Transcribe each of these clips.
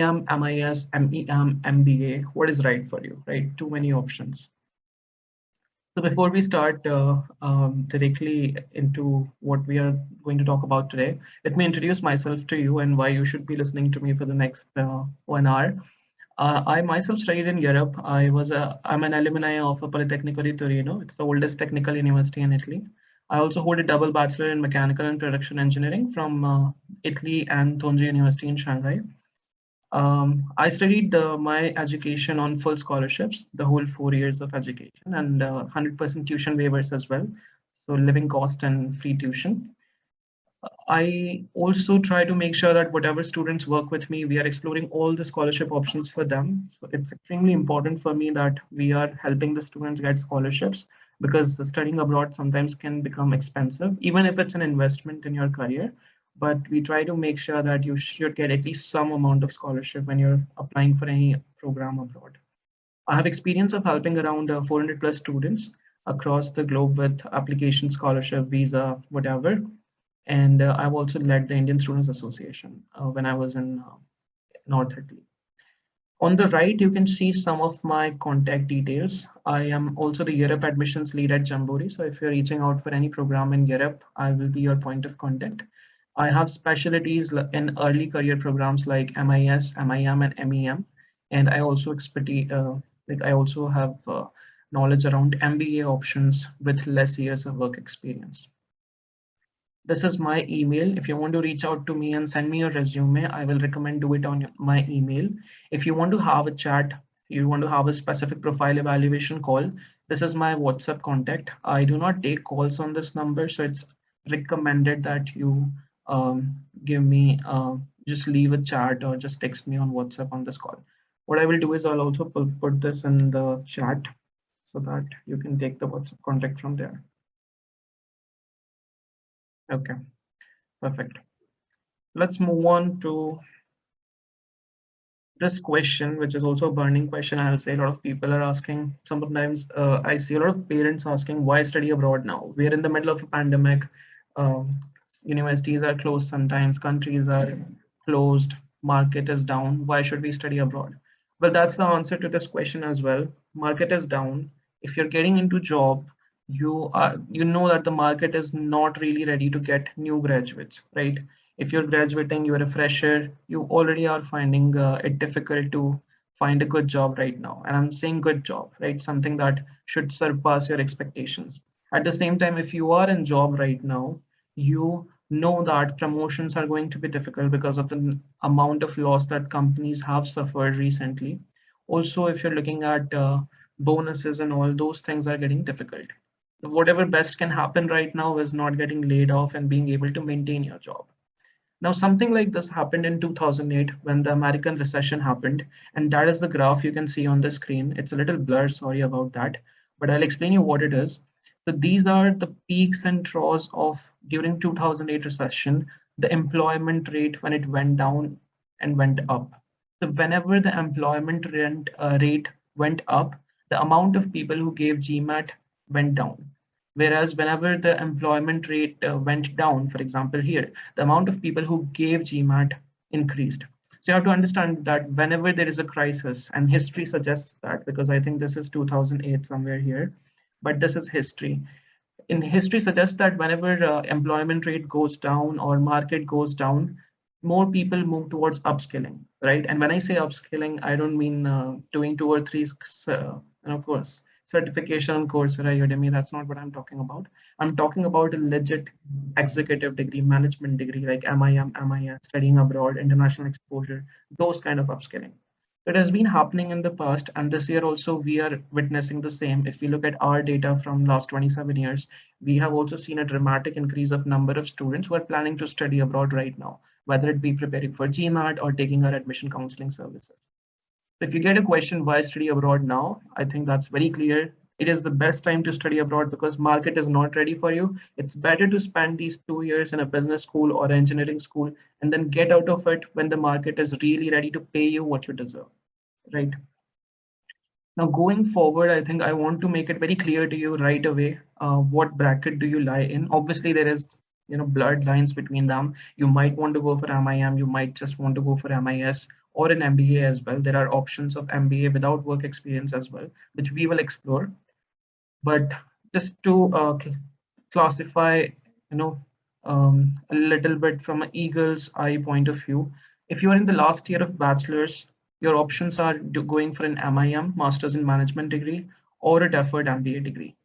MEM, MIS, MEM, MBA, what is right for you, right? Too many options. So before we start directly into what we are going to talk about today, let me introduce myself to you and why you should be listening to me for the next 1 hour. I myself studied in Europe. I'm an alumni of a Politecnico di Torino. It's the oldest technical university in Italy. I also hold a double bachelor in mechanical and production engineering from Italy and Tongji University in Shanghai. I studied my education on full scholarships, the whole 4 years of education, and 100% tuition waivers as well. So living cost and free tuition. I also try to make sure that whatever students work with me, we are exploring all the scholarship options for them. So it's extremely important for me that we are helping the students get scholarships because studying abroad sometimes can become expensive, even if it's an investment in your career. But we try to make sure that you should get at least some amount of scholarship when you're applying for any program abroad. I have experience of helping around 400 plus students across the globe with application, scholarship, visa, whatever. And I've also led the Indian Students Association when I was in North Italy. On the right, you can see some of my contact details. I am also the Europe admissions lead at Jamboree. So if you're reaching out for any program in Europe, I will be your point of contact. I have specialties in early career programs like MIS, MIM, and MEM. And I also I also have knowledge around MBA options with less years of work experience. This is my email. If you want to reach out to me and send me your resume, I will recommend do it on my email. If you want to have a chat, you want to have a specific profile evaluation call, this is my WhatsApp contact. I do not take calls on this number, so it's recommended that you give me, just leave a chat or just text me on WhatsApp on this call. What I will do is I'll also put this in the chat so that you can take the WhatsApp contact from there. Okay, perfect. Let's move on to this question, which is also a burning question. I'll say a lot of people are asking. Sometimes I see a lot of parents asking, why study abroad now? We're in the middle of a pandemic. Universities are closed sometimes, countries are closed, market is down. Why should we study abroad? Well, that's the answer to this question as well. Market is down. If you're getting into job, you know that the market is not really ready to get new graduates, right? If you're graduating, you're a fresher, you already are finding it difficult to find a good job right now. And I'm saying good job, right? Something that should surpass your expectations. At the same time, if you are in job right now, you know that promotions are going to be difficult because of the amount of loss that companies have suffered recently. Also, if you're looking at bonuses and all those things are getting difficult. Whatever best can happen right now is not getting laid off and being able to maintain your job. Now, something like this happened in 2008 when the American recession happened, and that is the graph you can see on the screen. It's a little blurred, sorry about that, but I'll explain you what it is. So these are the peaks and troughs of during 2008 recession, the employment rate when it went down and went up. So whenever the rate went up, the amount of people who gave GMAT went down. Whereas whenever the employment rate went down, for example, here, the amount of people who gave GMAT increased. So you have to understand that whenever there is a crisis, and history suggests that, because I think this is 2008 somewhere here, but this is history. In history suggests that whenever employment rate goes down or market goes down, more people move towards upskilling, right? And when I say upskilling, I don't mean doing 2 or 3 and of course certification on Coursera, Udemy. That's not what I'm talking about. I'm talking about a legit executive degree, management degree like MIM, MIS, studying abroad, international exposure, those kind of upskilling. It has been happening in the past, and this year also we are witnessing the same. If we look at our data from last 27 years, we have also seen a dramatic increase of number of students who are planning to study abroad right now, whether it be preparing for GMAT or taking our admission counseling services. If you get a question, why study abroad now? I think that's very clear. It is the best time to study abroad because market is not ready for you. It's better to spend these 2 years in a business school or engineering school and then get out of it when the market is really ready to pay you what you deserve, right? Now, going forward, I think I want to make it very clear to you right away, what bracket do you lie in? Obviously, there is, blurred lines between them. You might want to go for MIM, you might just want to go for MIS, or an MBA as well. There are options of MBA without work experience as well, which we will explore. But just to classify, a little bit from an eagle's eye point of view, if you are in the last year of bachelor's, your options are going for an MIM, Masters in Management degree, or a deferred MBA degree.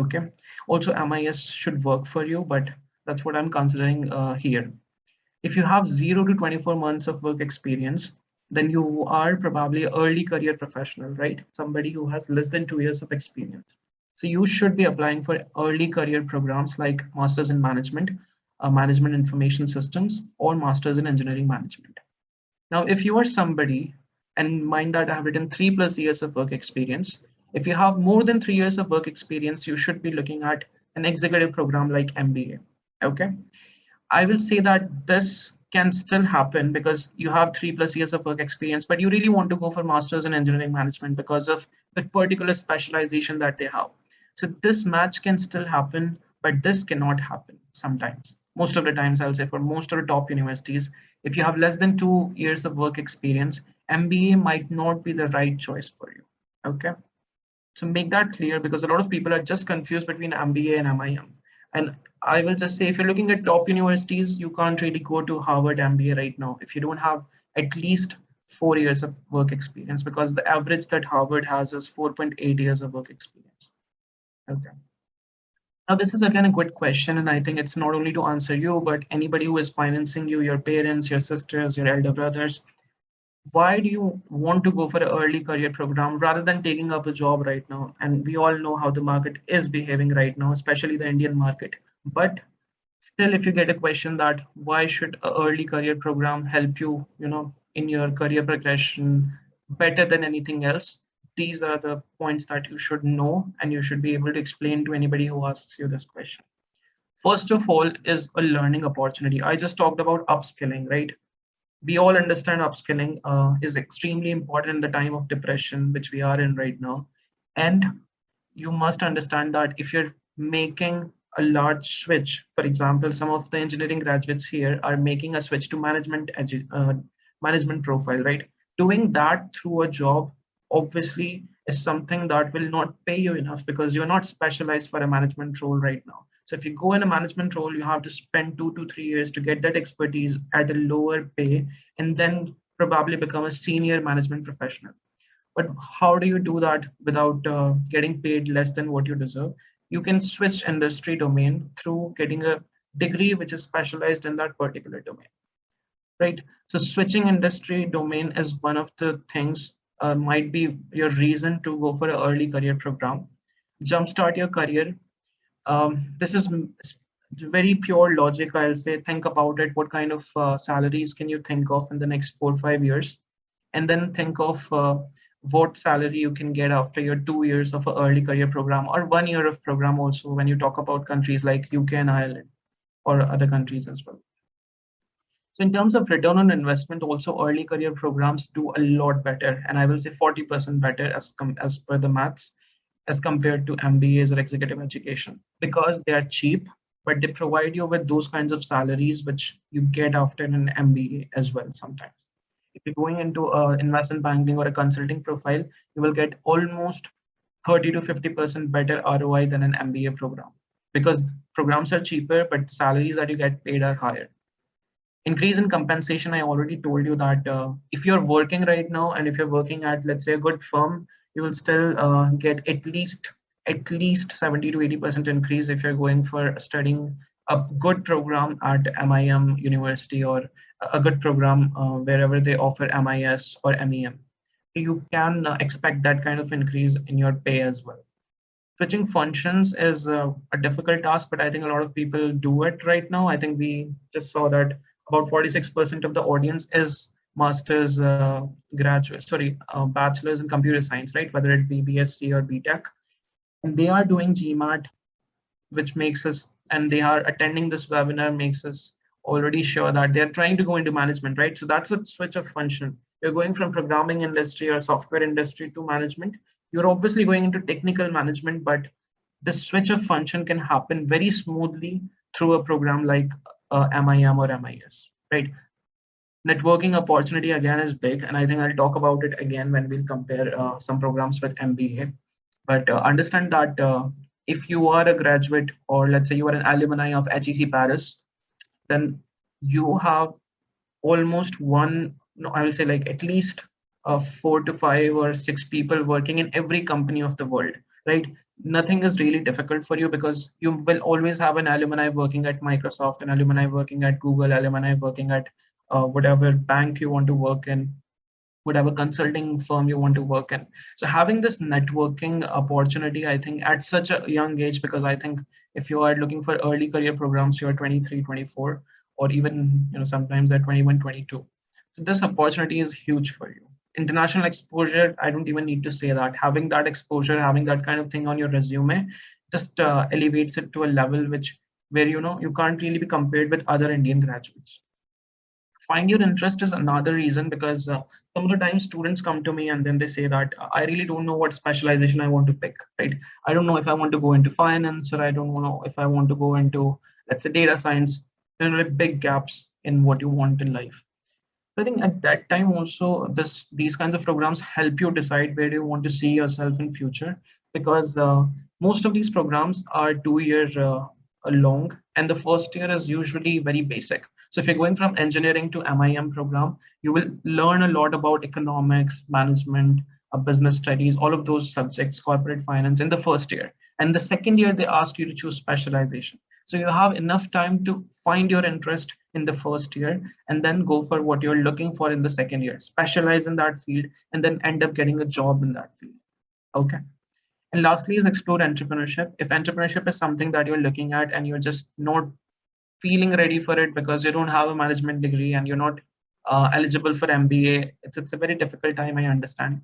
Okay. Also, MIS should work for you, but that's what I'm considering here. If you have 0 to 24 months of work experience, then you are probably an early career professional, right? Somebody who has less than 2 years of experience. So you should be applying for early career programs like Masters in Management, Management Information Systems, or Masters in Engineering Management. Now, if you are somebody, and mind that I have written 3+ years of work experience, if you have more than 3 years of work experience, you should be looking at an executive program like MBA. Okay. I will say that this can still happen because you have 3+ years of work experience, but you really want to go for masters in engineering management because of the particular specialization that they have. So this match can still happen, but this cannot happen sometimes. Most of the times, I'll say for most of the top universities, if you have less than 2 years of work experience, MBA might not be the right choice for you. Okay. So make that clear because a lot of people are just confused between MBA and MIM. And I will just say, if you're looking at top universities, you can't really go to Harvard MBA right now if you don't have at least 4 years of work experience, because the average that Harvard has is 4.8 years of work experience. Okay. Now, this is again a good question, and I think it's not only to answer you, but anybody who is financing you, your parents, your sisters, your elder brothers. Why do you want to go for an early career program rather than taking up a job right now? And we all know how the market is behaving right now, especially the Indian market. But still, if you get a question that why should an early career program help you, in your career progression better than anything else, these are the points that you should know and you should be able to explain to anybody who asks you this question. First of all, is a learning opportunity. I just talked about upskilling, right? We all understand upskilling is extremely important in the time of depression, which we are in right now. And you must understand that if you're making a large switch, for example, some of the engineering graduates here are making a switch to management profile, right? Doing that through a job obviously is something that will not pay you enough because you're not specialized for a management role right now. So if you go in a management role, you have to spend 2 to 3 years to get that expertise at a lower pay and then probably become a senior management professional. But how do you do that without getting paid less than what you deserve? You can switch industry domain through getting a degree which is specialized in that particular domain, right? So switching industry domain is one of the things, might be your reason to go for an early career program. Jumpstart your career. This is very pure logic, I'll say. Think about it. What kind of salaries can you think of in the next 4 or 5 years? And then think of what salary you can get after your 2 years of an early career program or 1 year of program also when you talk about countries like UK and Ireland or other countries as well. So in terms of return on investment, also early career programs do a lot better, and I will say 40% better as per the maths as compared to MBAs or executive education because they are cheap, but they provide you with those kinds of salaries which you get after an MBA as well sometimes. If you're going into investment banking or a consulting profile, you will get almost 30 to 50% better ROI than an MBA program because programs are cheaper, but the salaries that you get paid are higher. Increase in compensation, I already told you that if you're working right now and if you're working at, let's say, a good firm, you will still get at least 70 to 80% increase if you're going for studying a good program at MIM University or a good program wherever they offer MIS or MEM. You can expect that kind of increase in your pay as well. Switching functions is a difficult task, but I think a lot of people do it right now. I think we just saw that about 46% of the audience is master's bachelor's in computer science, right? Whether it be BSc or B.Tech. And they are doing Gmat, which makes us, and they are attending this webinar, makes us already sure that they're trying to go into management, right? So that's a switch of function. You're going from programming industry or software industry to management. You're obviously going into technical management, but the switch of function can happen very smoothly through a program like MIM or MIS, right? Networking opportunity again is big, and I think I'll talk about it again when we'll compare some programs with MBA. But understand that if you are a graduate, or let's say you are an alumni of HEC Paris, then you have almost one, no, I will say like at least 4 to 5 or 6 people working in every company of the world, right? Nothing is really difficult for you because you will always have an alumni working at Microsoft, an alumni working at Google, alumni working at whatever bank you want to work in, whatever consulting firm you want to work in. So having this networking opportunity, I think at such a young age, because I think if you are looking for early career programs, you're 23, 24, or even sometimes at 21, 22. So this opportunity is huge for you. International exposure, I don't even need to say that. Having that exposure, having that kind of thing on your resume, just elevates it to a level which where you can't really be compared with other Indian graduates. Find your interest is another reason, because some of the time students come to me and then they say that I really don't know what specialization I want to pick, right? I don't know if I want to go into finance, or I don't know if I want to go into, let's say, data science. There are big gaps in what you want in life. I think at that time also these kinds of programs help you decide where you want to see yourself in future, because most of these programs are 2 years long, and the first year is usually very basic. So if you're going from engineering to MIM program, you will learn a lot about economics, management, business studies, all of those subjects, corporate finance in the first year. And the second year they ask you to choose specialization. So you have enough time to find your interest in the first year and then go for what you're looking for in the second year, specialize in that field, and then end up getting a job in that field. Okay. And lastly is explore entrepreneurship. If entrepreneurship is something that you're looking at and you're just not feeling ready for it because you don't have a management degree and you're not eligible for MBA, it's a very difficult time, I understand.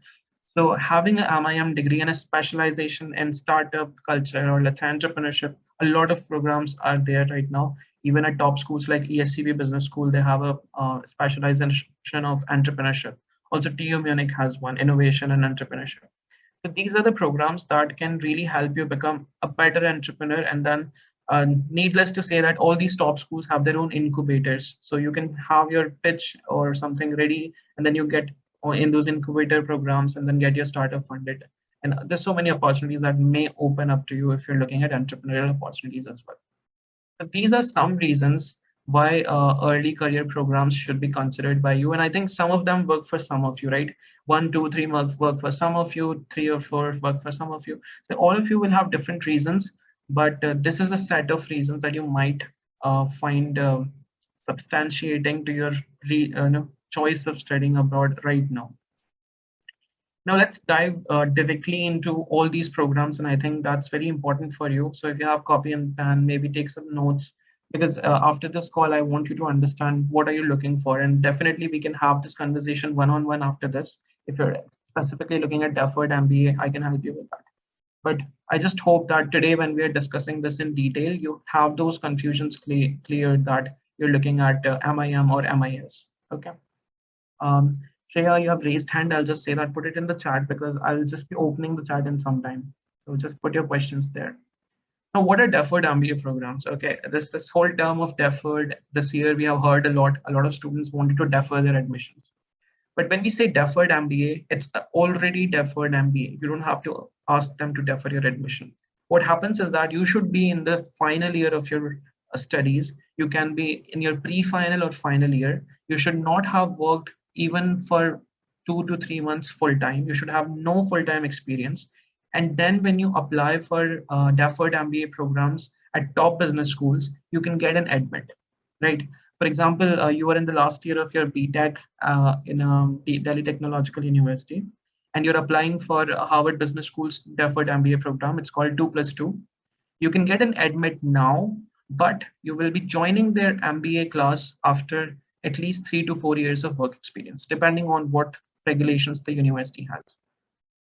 So having an MIM degree and a specialization in startup culture, or let's say entrepreneurship, a lot of programs are there right now. Even at top schools like ESCB Business School, they have a specialization of entrepreneurship. Also, TU Munich has one, innovation and entrepreneurship. So these are the programs that can really help you become a better entrepreneur. And then, needless to say, that all these top schools have their own incubators. So you can have your pitch or something ready, and then you get in those incubator programs and then get your startup funded. And there's so many opportunities that may open up to you if you're looking at entrepreneurial opportunities as well. So these are some reasons why early career programs should be considered by you. And I think some of them work for some of you, right? 1, 2, 3 months work for some of you, 3 or 4 work for some of you. So all of you will have different reasons, but this is a set of reasons that you might find substantiating to your choice of studying abroad right now. Now let's dive directly into all these programs, and I think that's very important for you. So if you have copy and pen, maybe take some notes, because after this call, I want you to understand what are you looking for, and definitely we can have this conversation one-on-one after this. If you're specifically looking at deferred MBA, I can help you with that. But I just hope that today, when we are discussing this in detail, you have those confusions cleared, that you're looking at MIM or MIS. Okay. Shreya, you have raised hand. I'll just say that, put it in the chat, because I'll just be opening the chat in some time. So just put your questions there. Now, what are deferred MBA programs? Okay, this whole term of deferred, this year we have heard a lot. A lot of students wanted to defer their admissions. But when we say deferred MBA, it's already deferred MBA. You don't have to ask them to defer your admission. What happens is that you should be in the final year of your studies. You can be in your pre-final or final year. You should not have worked even for 2 to 3 months full time. You should have no full time experience. And then when you apply for deferred MBA programs at top business schools, you can get an admit, right? For example, you are in the last year of your B.Tech in Delhi Technological University, and you're applying for Harvard Business School's deferred MBA program. It's called 2+2. You can get an admit now, but you will be joining their MBA class after at least 3 to 4 years of work experience, depending on what regulations the university has.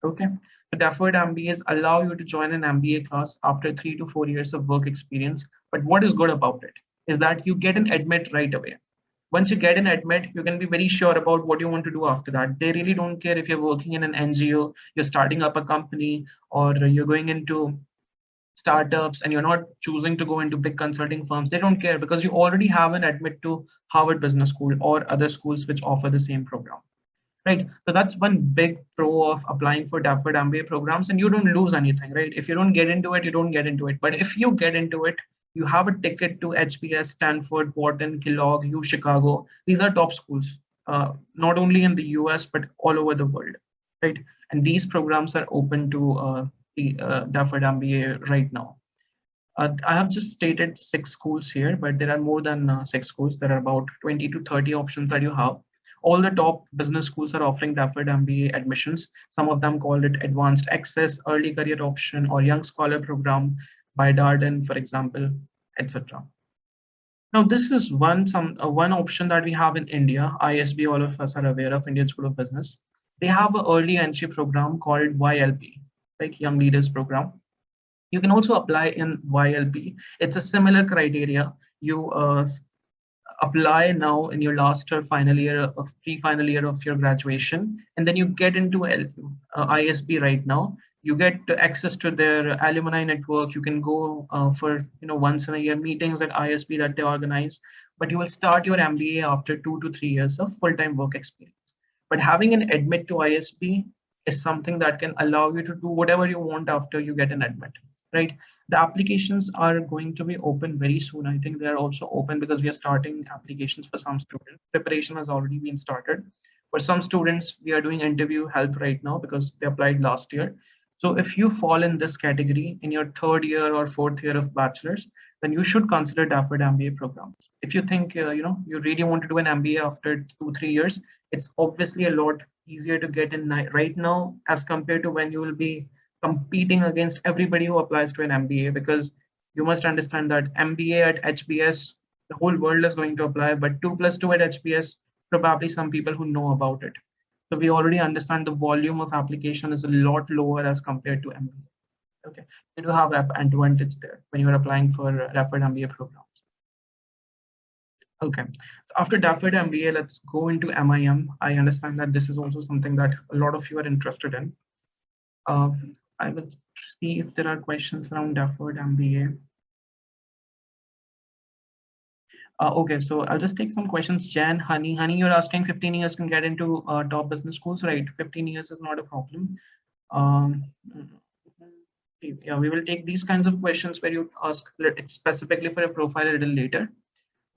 Okay. The deferred MBAs allow you to join an MBA class after 3 to 4 years of work experience. But what is good about it is that you get an admit right away. Once you get an admit, you can be very sure about what you want to do after that. They really don't care if you're working in an NGO, you're starting up a company, or you're going into startups and you're not choosing to go into big consulting firms, they don't care because you already have an admit to Harvard Business School or other schools which offer the same program. Right. So that's one big pro of applying for Deferred MBA programs, and you don't lose anything, right? If you don't get into it, you don't get into it. But if you get into it, you have a ticket to HBS, Stanford, Wharton, Kellogg, U Chicago. These are top schools, not only in the US, but all over the world, right? And these programs are open to the Deferred MBA right now. I have just stated 6 schools here, but there are more than 6 schools. There are about 20 to 30 options that you have. All the top business schools are offering Deferred MBA admissions. Some of them call it Advanced Access, Early Career Option, or Young Scholar Program by Darden, for example, etc. Now, this is one option that we have in India. ISB, all of us are aware of, Indian School of Business. They have an early entry program called YLP, like Young Leaders Program. You can also apply in YLP. It's a similar criteria. You apply now in your last or final year of pre-final year of your graduation, and then you get into ISB right now. You get access to their alumni network. You can go for once in a year meetings at ISB that they organize, but you will start your MBA after 2 to 3 years of full-time work experience. But having an admit to ISB is something that can allow you to do whatever you want after you get an admit, right? The applications are going to be open very soon. I think they're also open because we are starting applications for some students. Preparation has already been started. For some students, we are doing interview help right now because they applied last year. So if you fall in this category in your 3rd year or 4th year of bachelor's, then you should consider Deferred MBA programs. If you think you really want to do an MBA after 2-3 years, it's obviously a lot easier to get in right now as compared to when you will be competing against everybody who applies to an MBA, because you must understand that MBA at HBS, the whole world is going to apply, but 2+2 at HBS, probably some people who know about it. So we already understand the volume of application is a lot lower as compared to MBA. Okay, you do have an advantage there when you're applying for Deferred MBA programs. Okay, so after Deferred MBA, let's go into MIM. I understand that this is also something that a lot of you are interested in. I will see if there are questions around Deferred MBA. Okay, so I'll just take some questions. Jan, Honey, you're asking 15 years can get into top business schools, right? 15 years is not a problem. Yeah, we will take these kinds of questions where you ask specifically for a profile a little later.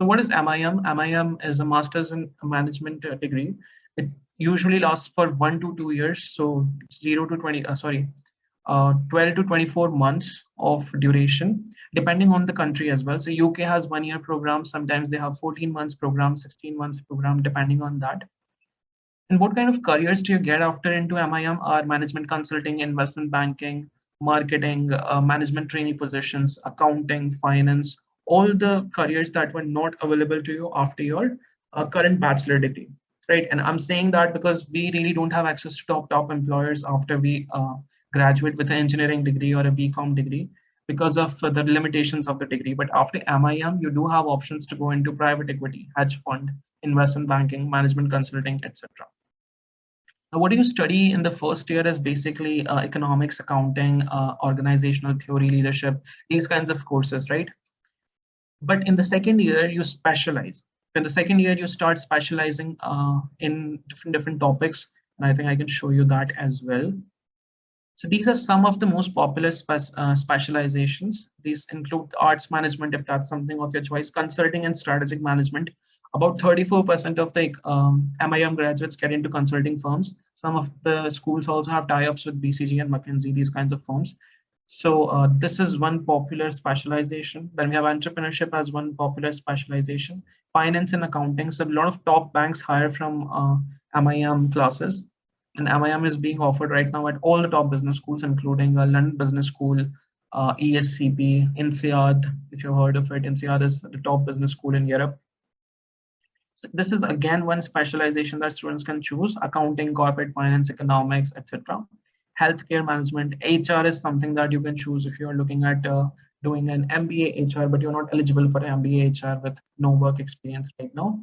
So what is MIM? MIM is a master's in management degree. It usually lasts for 1 to 2 years. So 0 to 20, 12 to 24 months of duration, depending on the country as well. So UK has 1-year programs. Sometimes they have 14 months program, 16 months program, depending on that. And what kind of careers do you get after into MIM are management consulting, investment banking, marketing, management trainee positions, accounting, finance, all the careers that were not available to you after your current bachelor degree, right? And I'm saying that because we really don't have access to top employers after we graduate with an engineering degree or a BCom degree because of the limitations of the degree. But after MIM, you do have options to go into private equity, hedge fund, investment banking, management consulting, etc. Now, what do you study in the first year is basically economics, accounting, organizational theory, leadership, these kinds of courses, right? But in the second year, you specialize. In the second year, you start specializing in different topics. And I think I can show you that as well. So these are some of the most popular specializations. These include arts management, if that's something of your choice, consulting and strategic management. About 34% of the MIM graduates get into consulting firms. Some of the schools also have tie-ups with BCG and McKinsey, these kinds of firms. So this is one popular specialization. Then we have entrepreneurship as one popular specialization. Finance and accounting. So a lot of top banks hire from MIM classes. And MIM is being offered right now at all the top business schools, including London Business School, ESCP, INSEAD, if you've heard of it. INSEAD is the top business school in Europe. So this is again one specialization that students can choose: accounting, corporate finance, economics, etc. Healthcare management. HR is something that you can choose if you're looking at doing an MBA HR, but you're not eligible for an MBA HR with no work experience right now.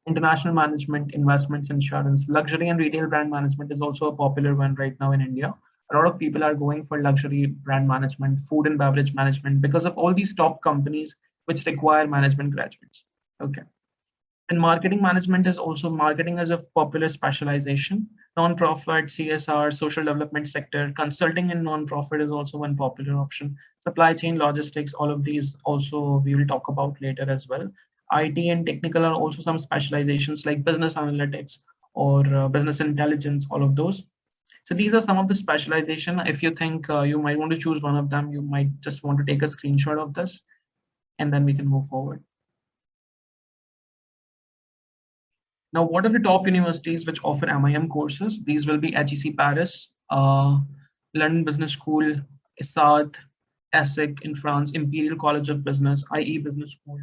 International management, investments, insurance, luxury and retail brand management is also a popular one right now in India. A lot of people are going for luxury brand management, food and beverage management because of all these top companies which require management graduates. Okay. And marketing management is also marketing as a popular specialization. Non-profit, CSR, social development sector, consulting in non-profit is also one popular option. Supply chain, logistics, all of these also we will talk about later as well. IT and technical are also some specializations like business analytics or business intelligence, all of those. So these are some of the specialization. If you think you might want to choose one of them, you might just want to take a screenshot of this and then we can move forward. Now, what are the top universities which offer MIM courses? These will be HEC Paris, London Business School, ISAT, ESSEC in France, Imperial College of Business, IE Business School.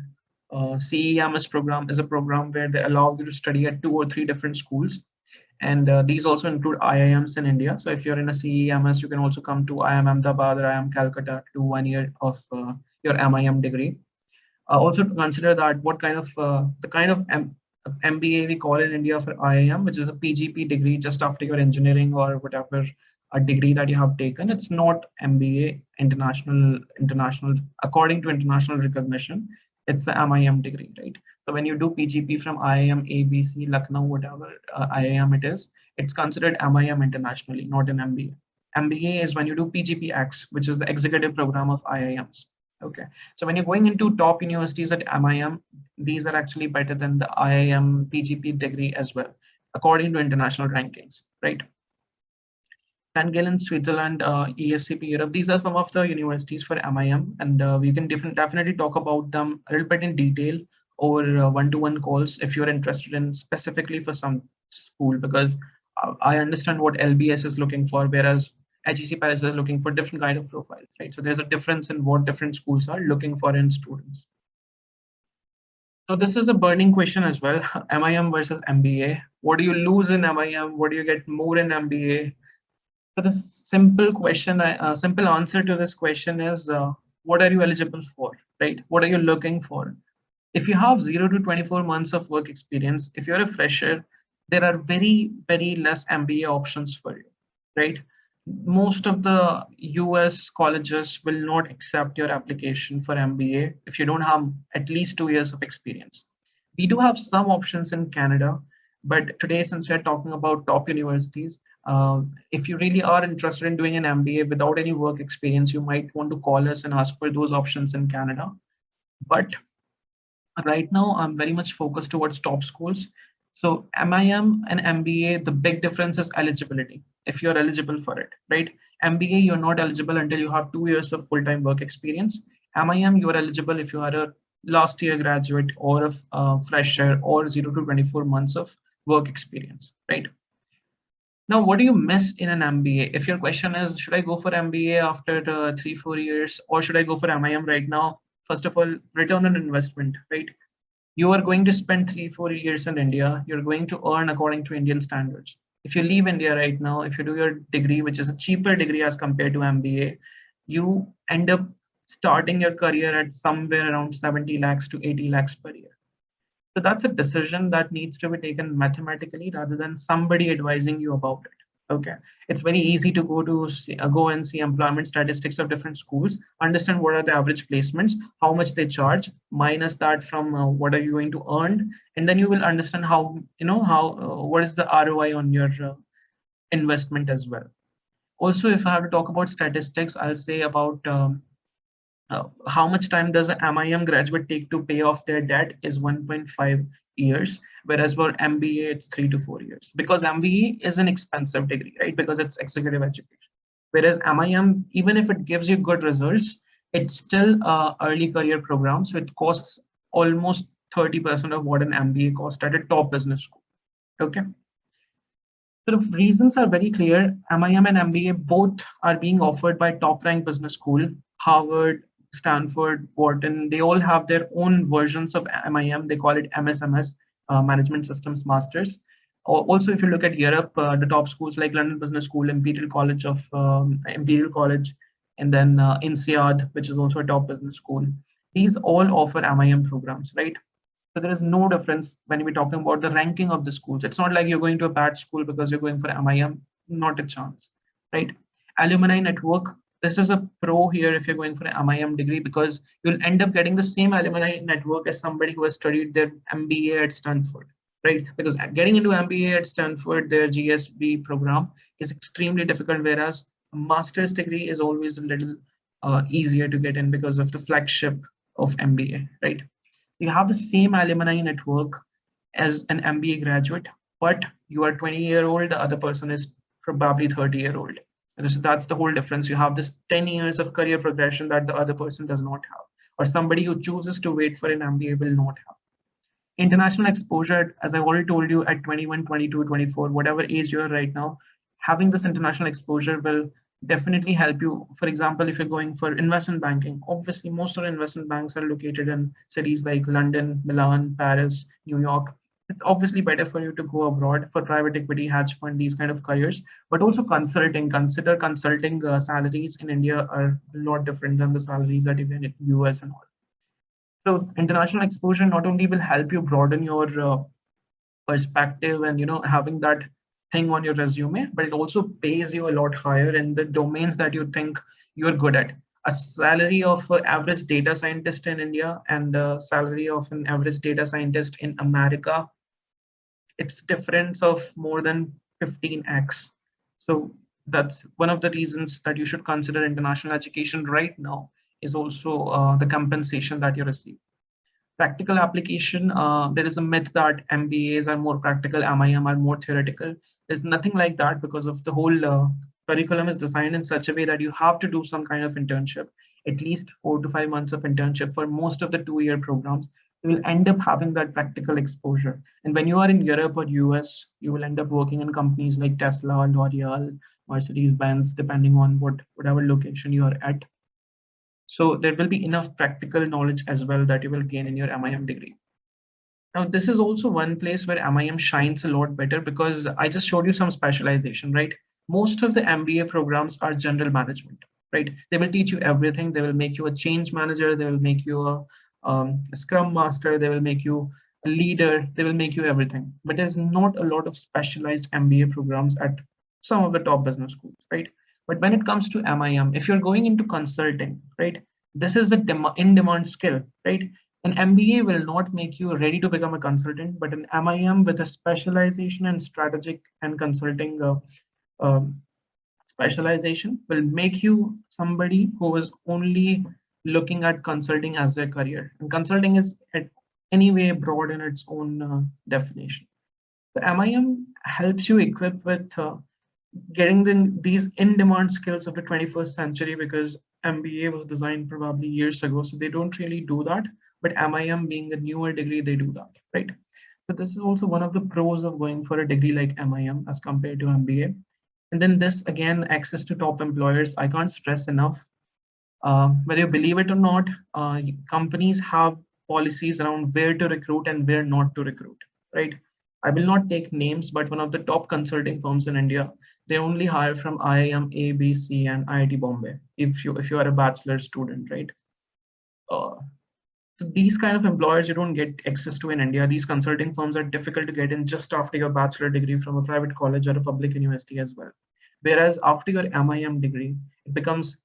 CEMS program is a program where they allow you to study at 2 or 3 different schools. And these also include IIMs in India. So if you're in a CEMS, you can also come to IIM Ahmedabad or IIM Calcutta to do 1 year of your MIM degree. Also to consider that what kind of the kind of MBA we call in India for IIM, which is a PGP degree just after your engineering or whatever a degree that you have taken. It's not MBA international according to international recognition. It's the MIM degree, right? So when you do PGP from IIM, ABC, Lucknow, whatever IIM it is, it's considered MIM internationally, not an MBA. MBA is when you do PGPX, which is the executive program of IIMs. Okay, so when you're going into top universities at MIM, these are actually better than the IIM PGP degree as well, according to international rankings, right? Tangelen, Switzerland, ESCP Europe, these are some of the universities for MIM, and we can definitely talk about them a little bit in detail over one-to-one calls if you're interested in specifically for some school, because I understand what LBS is looking for, whereas HEC Paris is looking for different kind of profiles, right? So there's a difference in what different schools are looking for in students. So this is a burning question as well, MIM versus MBA. What do you lose in MIM? What do you get more in MBA? So the simple question, simple answer to this question is, what are you eligible for, right? What are you looking for? If you have 0 to 24 months of work experience, if you're a fresher, there are very, very less MBA options for you, right? Most of the US colleges will not accept your application for MBA if you don't have at least 2 years of experience. We do have some options in Canada, but today, since we're talking about top universities, if you really are interested in doing an MBA without any work experience, you might want to call us and ask for those options in Canada. But right now, I'm very much focused towards top schools. So MIM and MBA, the big difference is eligibility, if you're eligible for it, right? MBA, you're not eligible until you have 2 years of full-time work experience. MIM, you're eligible if you are a last year graduate or a fresher or 0 to 24 months of work experience, right? Now, what do you miss in an MBA? If your question is, should I go for MBA after 3-4 years, or should I go for MIM right now? First of all, return on investment, right? You are going to spend 3-4 years in India. You're going to earn according to Indian standards. If you leave India right now, if you do your degree, which is a cheaper degree as compared to MBA, you end up starting your career at somewhere around 70 lakhs to 80 lakhs per year. So that's a decision that needs to be taken mathematically rather than somebody advising you about it. Okay, it's very easy to go and see employment statistics of different schools, understand what are the average placements, how much they charge, minus that from what are you going to earn, and then you will understand how what is the ROI on your investment as well. Also, if I have to talk about statistics, I'll say about how much time does an MIM graduate take to pay off their debt is 1.5 years, whereas for MBA, it's 3 to 4 years. Because MBA is an expensive degree, right? Because it's executive education. Whereas MIM, even if it gives you good results, it's still an early career program. So it costs almost 30% of what an MBA costs at a top business school. Okay. So the reasons are very clear. MIM and MBA both are being offered by top ranked business school, Harvard, Stanford, Wharton. They all have their own versions of MIM. They call it MSMS, Management Systems Masters. Also, if you look at Europe, the top schools like London Business School, Imperial College, and then INSEAD, which is also a top business school. These all offer MIM programs, right? So there is no difference when we're talking about the ranking of the schools. It's not like you're going to a bad school because you're going for MIM, not a chance, right? Alumni network. This is a pro here if you're going for an MIM degree, because you'll end up getting the same alumni network as somebody who has studied their MBA at Stanford, right? Because getting into MBA at Stanford, their GSB program is extremely difficult, whereas a master's degree is always a little easier to get in because of the flagship of MBA, right? You have the same alumni network as an MBA graduate, but you are 20-year-old, the other person is probably 30-year-old. And so that's the whole difference. You have this 10 years of career progression that the other person does not have, or somebody who chooses to wait for an MBA will not have. International exposure, as I've already told you, at 21, 22, 24, whatever age you are right now, having this international exposure will definitely help you. For example, if you're going for investment banking, obviously most of the investment banks are located in cities like London, Milan, Paris, New York. It's obviously better for you to go abroad for private equity, hedge fund, these kind of careers, but also consulting. Consider consulting salaries in India are a lot different than the salaries that you get in US and all. So international exposure not only will help you broaden your perspective and having that thing on your resume, but it also pays you a lot higher in the domains that you think you're good at. A salary of an average data scientist in India and the salary of an average data scientist in America, it's difference of more than 15x. So that's one of the reasons that you should consider international education right now, is also the compensation that you receive. Practical application, there is a myth that MBAs are more practical, MIM are more theoretical. There's nothing like that, because of the whole curriculum is designed in such a way that you have to do some kind of internship, at least 4 to 5 months of internship for most of the 2-year programs. You will end up having that practical exposure. And when you are in Europe or US, you will end up working in companies like Tesla, L'Oreal, Mercedes-Benz, depending on whatever location you are at. So there will be enough practical knowledge as well that you will gain in your MIM degree. Now, this is also one place where MIM shines a lot better, because I just showed you some specialization, right? Most of the MBA programs are general management, right? They will teach you everything. They will make you a change manager. They will make you a scrum master. They will make you a leader. They will make you everything. But there's not a lot of specialized MBA programs at some of the top business schools, right? But when it comes to MIM, if you're going into consulting, right, this is a in-demand skill, right? An MBA will not make you ready to become a consultant, but an MIM with a specialization in strategic and consulting um, specialization will make you somebody who is only looking at consulting as their career. And consulting is at anyway broad in its own definition. The MIM helps you equip with getting these in-demand skills of the 21st century, because MBA was designed probably years ago, so they don't really do that. But MIM being a newer degree, they do that, right? So this is also one of the pros of going for a degree like MIM as compared to MBA. And then this, again, access to top employers. I can't stress enough. Whether you believe it or not, companies have policies around where to recruit and where not to recruit, right? I will not take names, but one of the top consulting firms in India, they only hire from IIM, A, B, C, and IIT Bombay. If you are a bachelor student, right? Uh, so these kind of employers you don't get access to in India. These consulting firms are difficult to get in just after your bachelor degree from a private college or a public university as well. Whereas after your MIM degree, it becomes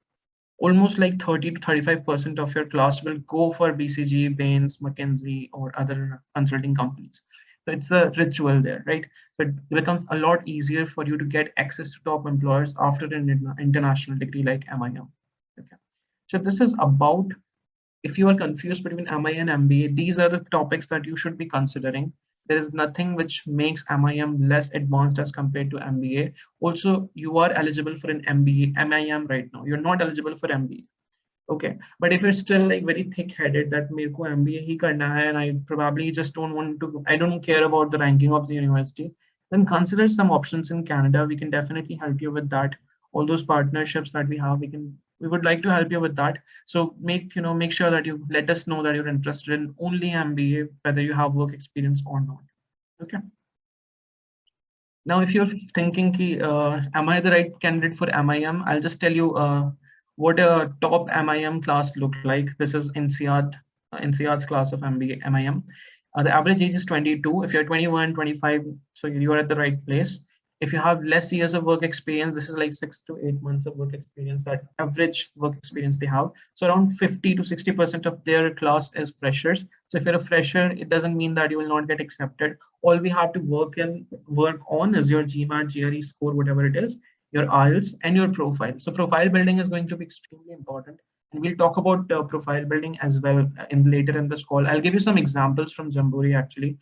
almost like 30 to 35% of your class will go for BCG, Bain, McKinsey, or other consulting companies. So it's a ritual there, right? So it becomes a lot easier for you to get access to top employers after an international degree like MIM. Okay. So this is about, if you are confused between MI and MBA, these are the topics that you should be considering. There is nothing which makes MIM less advanced as compared to MBA. Also, you are eligible for an MBA, MIM right now. You're not eligible for MBA. Okay, but if you're still like very thick-headed that मेरे को MBA ही करना है and I probably just don't want to, I don't care about the ranking of the university, then consider some options in Canada. We can definitely help you with that. All those partnerships that we have, we would like to help you with that. So make sure that you let us know that you're interested in only MBA, whether you have work experience or not. Okay. Now, if you're thinking, am I the right candidate for MIM? I'll just tell you what a top MIM class look like. This is NCR's class of MBA, MIM. The average age is 22. If you're 21, 25, so you're at the right place. If you have less years of work experience, this is like 6 to 8 months of work experience, that average work experience they have. So around 50 to 60% of their class is freshers. So if you're a fresher, it doesn't mean that you will not get accepted. All we have to work on is your Gmat, GRE score, whatever it is, your IELTS and your profile. So profile building is going to be extremely important. And we'll talk about profile building as well in later in this call. I'll give you some examples from Jamboree actually.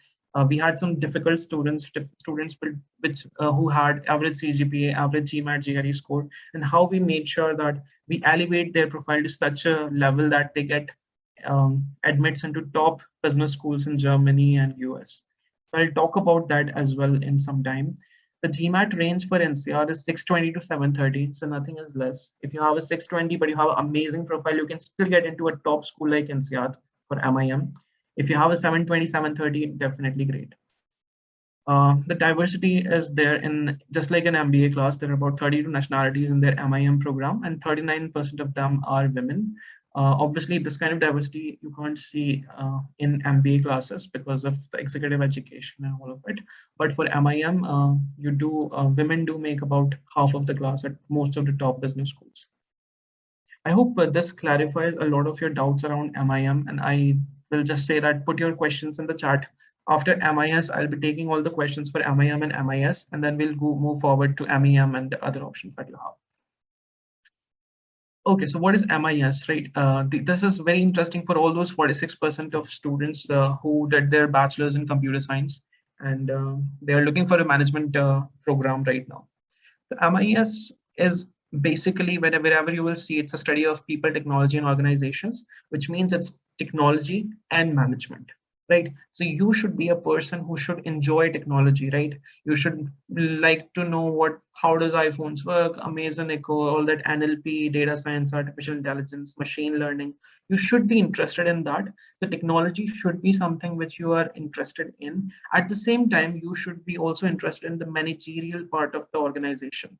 We had some difficult students which who had average CGPA, average GMAT, GRE score, and how we made sure that we elevate their profile to such a level that they get admits into top business schools in Germany and US. So I'll talk about that as well in some time. The GMAT range for NCR is 620 to 730, so nothing is less. If you have a 620 but you have an amazing profile, you can still get into a top school like NCR for MIM. If you have a 720, 730, definitely great. The diversity is there in, just like an MBA class, there are about 32 nationalities in their MIM program, and 39% of them are women. Obviously, this kind of diversity you can't see in MBA classes because of the executive education and all of it. But for MIM, women do make about half of the class at most of the top business schools. I hope this clarifies a lot of your doubts around MIM, and I will just say that put your questions in the chat. After MIS, I'll be taking all the questions for MIM and MIS, and then we'll move forward to MEM and the other options that you have. Okay, so what is MIS, right? This is very interesting for all those 46% of students who did their bachelor's in computer science, and they are looking for a management program right now. The MIS is basically, wherever you will see, it's a study of people, technology, and organizations, which means it's technology and management, right? So you should be a person who should enjoy technology, right? You should like to know how does iPhones work, Amazon Echo, all that NLP, data science, artificial intelligence, machine learning. You should be interested in that. The technology should be something which you are interested in. At the same time, you should be also interested in the managerial part of the organization.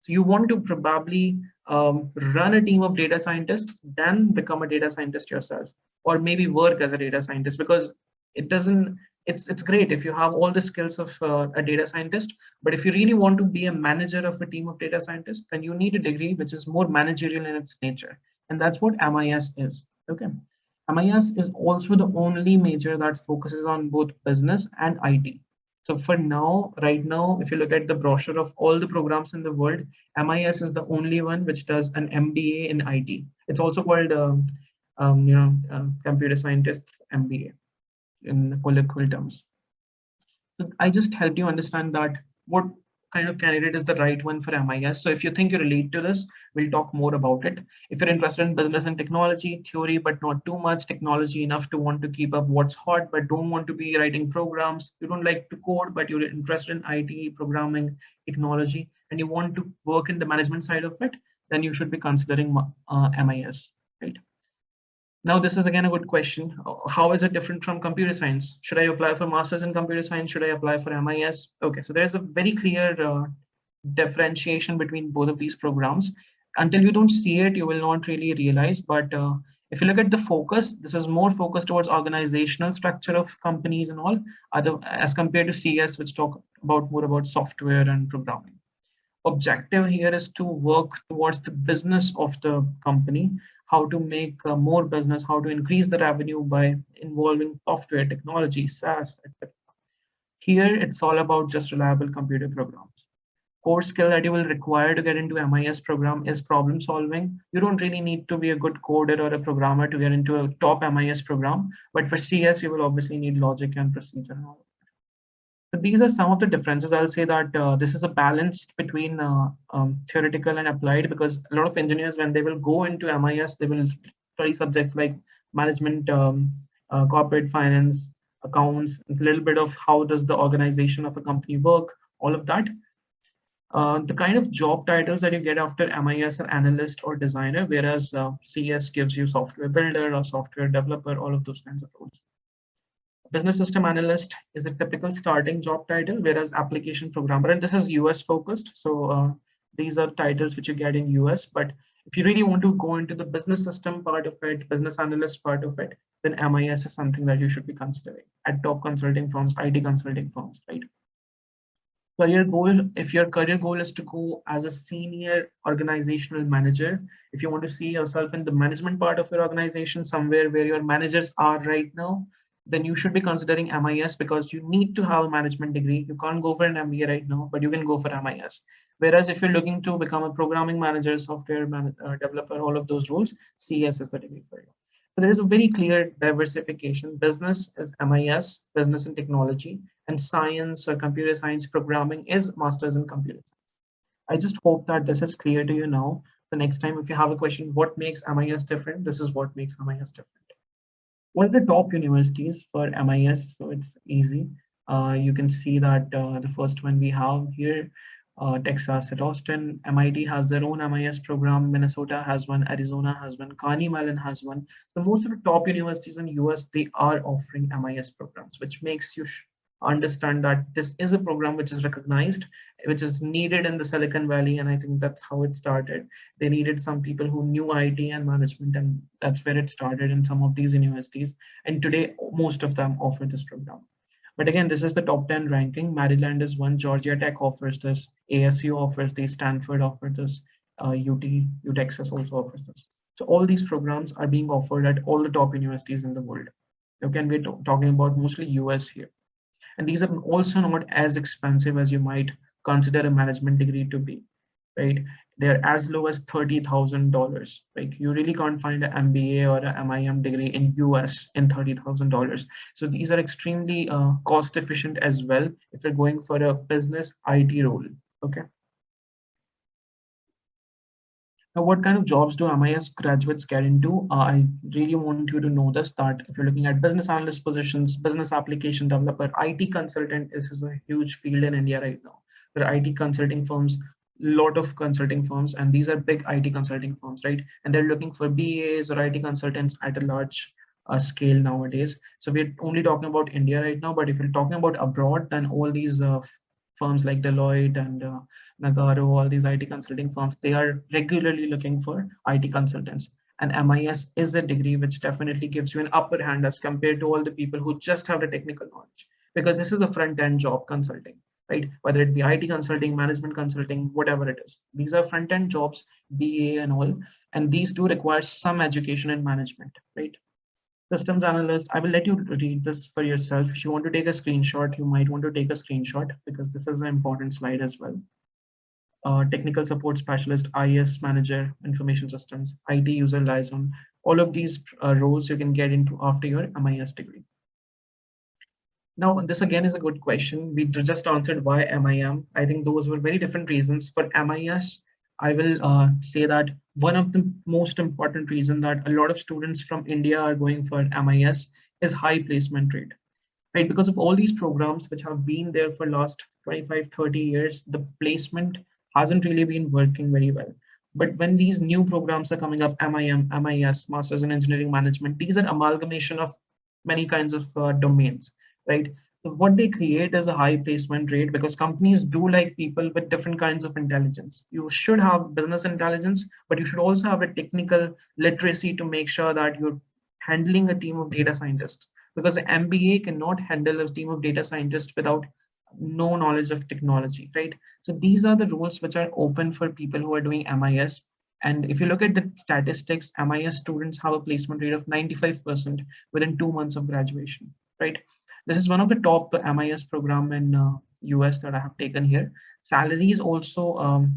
So you want to probably run a team of data scientists, then become a data scientist yourself, or maybe work as a data scientist, because it's great if you have all the skills of a data scientist, but if you really want to be a manager of a team of data scientists, then you need a degree which is more managerial in its nature. And that's what MIS is. Okay. MIS is also the only major that focuses on both business and IT. So for now, right now, if you look at the brochure of all the programs in the world, MIS is the only one which does an MBA in IT. It's also called, computer scientists MBA in colloquial terms. So I just helped you understand that what kind of candidate is the right one for MIS. So if you think you relate to this, we'll talk more about it. If you're interested in business and technology, theory, but not too much, technology enough to want to keep up what's hot, but don't want to be writing programs, you don't like to code, but you're interested in IT, programming, technology, and you want to work in the management side of it, then you should be considering MIS, right? Now, this is again a good question. How is it different from computer science? Should I apply for master's in computer science? Should I apply for MIS? Okay, so there's a very clear differentiation between both of these programs. Until you don't see it, you will not really realize. But if you look at the focus, this is more focused towards organizational structure of companies and all, as compared to CS, which talk about more about software and programming. Objective here is to work towards the business of the company, how to make more business, how to increase the revenue by involving software, technology, SaaS, etc. Here, it's all about just reliable computer programs. Core skill that you will require to get into MIS program is problem solving. You don't really need to be a good coder or a programmer to get into a top MIS program, but for CS, you will obviously need logic and procedure and all. So these are some of the differences. I'll say that this is a balance between theoretical and applied, because a lot of engineers, when they will go into MIS, they will study subjects like management, corporate finance, accounts, a little bit of how does the organization of a company work, all of that. The kind of job titles that you get after MIS are analyst or designer, whereas CS gives you software builder or software developer, all of those kinds of roles. Business system analyst is a typical starting job title, whereas application programmer, and this is US focused. So these are titles which you get in US, but if you really want to go into the business system part of it, business analyst part of it, then MIS is something that you should be considering at top consulting firms, IT consulting firms, right? Career goal, if your career goal is to go as a senior organizational manager, if you want to see yourself in the management part of your organization, somewhere where your managers are right now, then you should be considering MIS, because you need to have a management degree. You can't go for an MBA right now, but you can go for MIS. Whereas if you're looking to become a programming manager, developer, all of those roles, CS is the degree for you. So there is a very clear diversification. Business is MIS, business and technology, and science or computer science programming is masters in computer science. I just hope that this is clear to you now. The next time if you have a question, what makes MIS different? This is what makes MIS different. What are the top universities for MIS? So it's easy. You can see that the first one we have here, Texas at Austin. MIT has their own MIS program. Minnesota has one. Arizona has one. Carnegie Mellon has one. So most of the top universities in US, they are offering MIS programs, which makes you understand that this is a program which is recognized, which is needed in the Silicon Valley. And I think that's how it started. They needed some people who knew IT and management, and that's where it started in some of these universities. And today, most of them offer this program. But again, this is the top 10 ranking. Maryland is one, Georgia Tech offers this, ASU offers this, Stanford offers this, UT Texas also offers this. So all these programs are being offered at all the top universities in the world. Okay, we're talking about mostly US here. And these are also not as expensive as you might consider a management degree to be, right? They're as low as $30,000. Like you really can't find an MBA or a MIM degree in US in $30,000. So these are extremely cost efficient as well if you're going for a business IT role. Okay. Now, what kind of jobs do MIS graduates get into? I really want you to know this, that if you're looking at business analyst positions, business application developer, IT consultant is a huge field in India right now. There are IT consulting firms, lot of consulting firms, and these are big IT consulting firms, right? And they're looking for BAs or IT consultants at a large scale nowadays. So we're only talking about India right now, but if you're talking about abroad, then all these firms like Deloitte and Nagaro, all these IT consulting firms, they are regularly looking for IT consultants. And MIS is a degree which definitely gives you an upper hand as compared to all the people who just have the technical knowledge, because this is a front-end job consulting, right? Whether it be IT consulting, management consulting, whatever it is. These are front-end jobs, BA and all, and these do require some education in management, right? Systems analyst, I will let you read this for yourself. If you want to take a screenshot, you might want to take a screenshot because this is an important slide as well. Technical support specialist, IS manager, information systems, IT user liaison, all of these roles you can get into after your MIS degree. Now, this again is a good question. We just answered why MIM. I think those were very different reasons. For MIS, I will say that one of the most important reasons that a lot of students from India are going for MIS is high placement rate, right? Because of all these programs which have been there for last 25, 30 years, the placement hasn't really been working very well. But when these new programs are coming up, MIM, MIS, Masters in Engineering Management, these are amalgamation of many kinds of domains, right? So what they create is a high placement rate because companies do like people with different kinds of intelligence. You should have business intelligence, but you should also have a technical literacy to make sure that you're handling a team of data scientists, because an MBA cannot handle a team of data scientists without no knowledge of technology, right? So these are the roles which are open for people who are doing MIS. And if you look at the statistics, MIS students have a placement rate of 95% within 2 months of graduation, right? This is one of the top MIS program in US that I have taken here. Salaries also,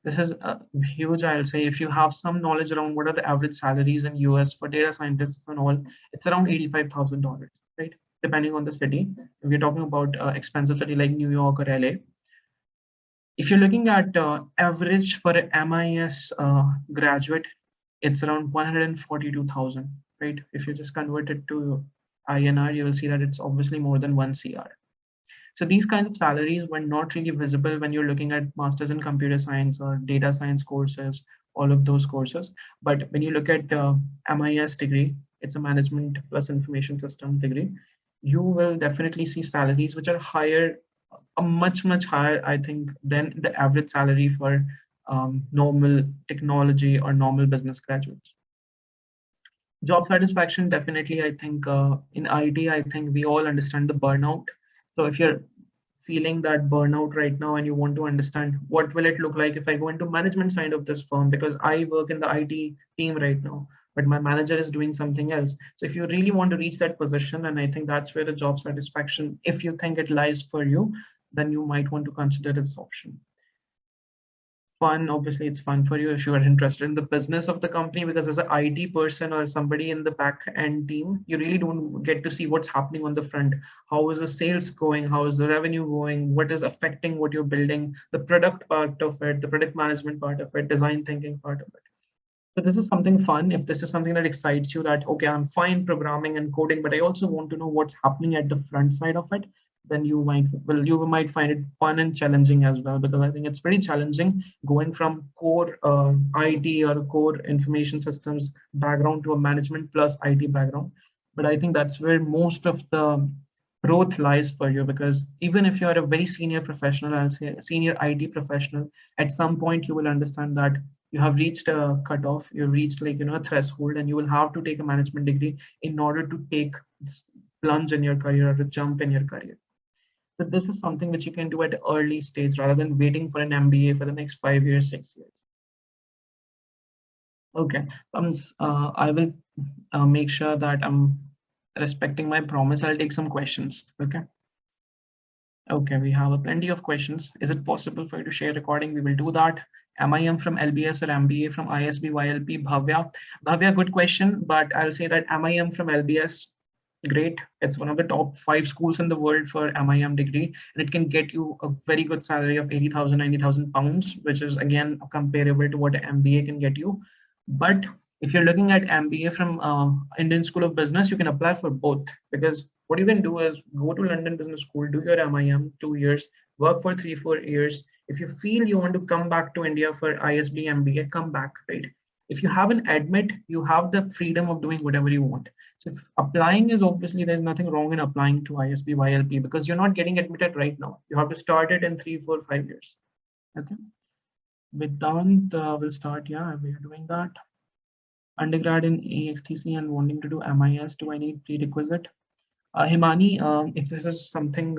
this is huge, I'll say. If you have some knowledge around what are the average salaries in US for data scientists and all, it's around $85,000, right? Depending on the city. If we're talking about expensive city like New York or LA. If you're looking at average for an MIS graduate, it's around 142,000, right? If you just convert it to INR, you will see that it's obviously more than 1 CR. So these kinds of salaries were not really visible when you're looking at masters in computer science or data science courses, all of those courses. But when you look at MIS degree, it's a management plus information system degree, you will definitely see salaries which are higher, much higher, I think, than the average salary for normal technology or normal business graduates. Job satisfaction, definitely, I think in IT, I think we all understand the burnout. So if you're feeling that burnout right now and you want to understand what will it look like if I go into management side of this firm, because I work in the IT team right now, but my manager is doing something else. So if you really want to reach that position, and I think that's where the job satisfaction, if you think it lies for you, then you might want to consider this option. Fun, obviously it's fun for you if you are interested in the business of the company, because as an IT person or somebody in the back end team, you really don't get to see what's happening on the front. How is the sales going? How is the revenue going? What is affecting what you're building? The product part of it, the product management part of it, design thinking part of it. So this is something fun. If this is something that excites you, that, okay, I'm fine programming and coding, but I also want to know what's happening at the front side of it, then you might find it fun and challenging as well, because I think it's pretty challenging going from core IT or core information systems background to a management plus IT background. But I think that's where most of the growth lies for you, because even if you're a very senior professional, I'll say a senior IT professional, at some point you will understand that you have reached a cutoff, you've reached, like, a threshold, and you will have to take a management degree in order to take this plunge in your career or a jump in your career. So this is something which you can do at an early stage rather than waiting for an MBA for the next 5 years, 6 years. Okay, I will make sure that I'm respecting my promise. I'll take some questions. Okay. Okay, we have a plenty of questions. Is it possible for you to share recording? We will do that. MIM from LBS or MBA from ISB YLP? Bhavya. Bhavya, good question, but I'll say that MIM from LBS, great. It's one of the top 5 schools in the world for MIM degree, and it can get you a very good salary of 80,000, 90,000 pounds, which is again comparable to what an MBA can get you. But if you're looking at MBA from Indian School of Business, you can apply for both, because what you can do is go to London Business School, do your MIM 2 years, work for 3-4 years. If you feel you want to come back to India for ISB MBA, come back, right? If you have an admit, you have the freedom of doing whatever you want. So if applying is, obviously there's nothing wrong in applying to ISB YLP, because you're not getting admitted right now. You have to start it in 3, 4, 5 years. Okay. Vedant will start. Yeah, we are doing that. Undergrad in EXTC and wanting to do MIS, do I need prerequisite? Himani, if this is something,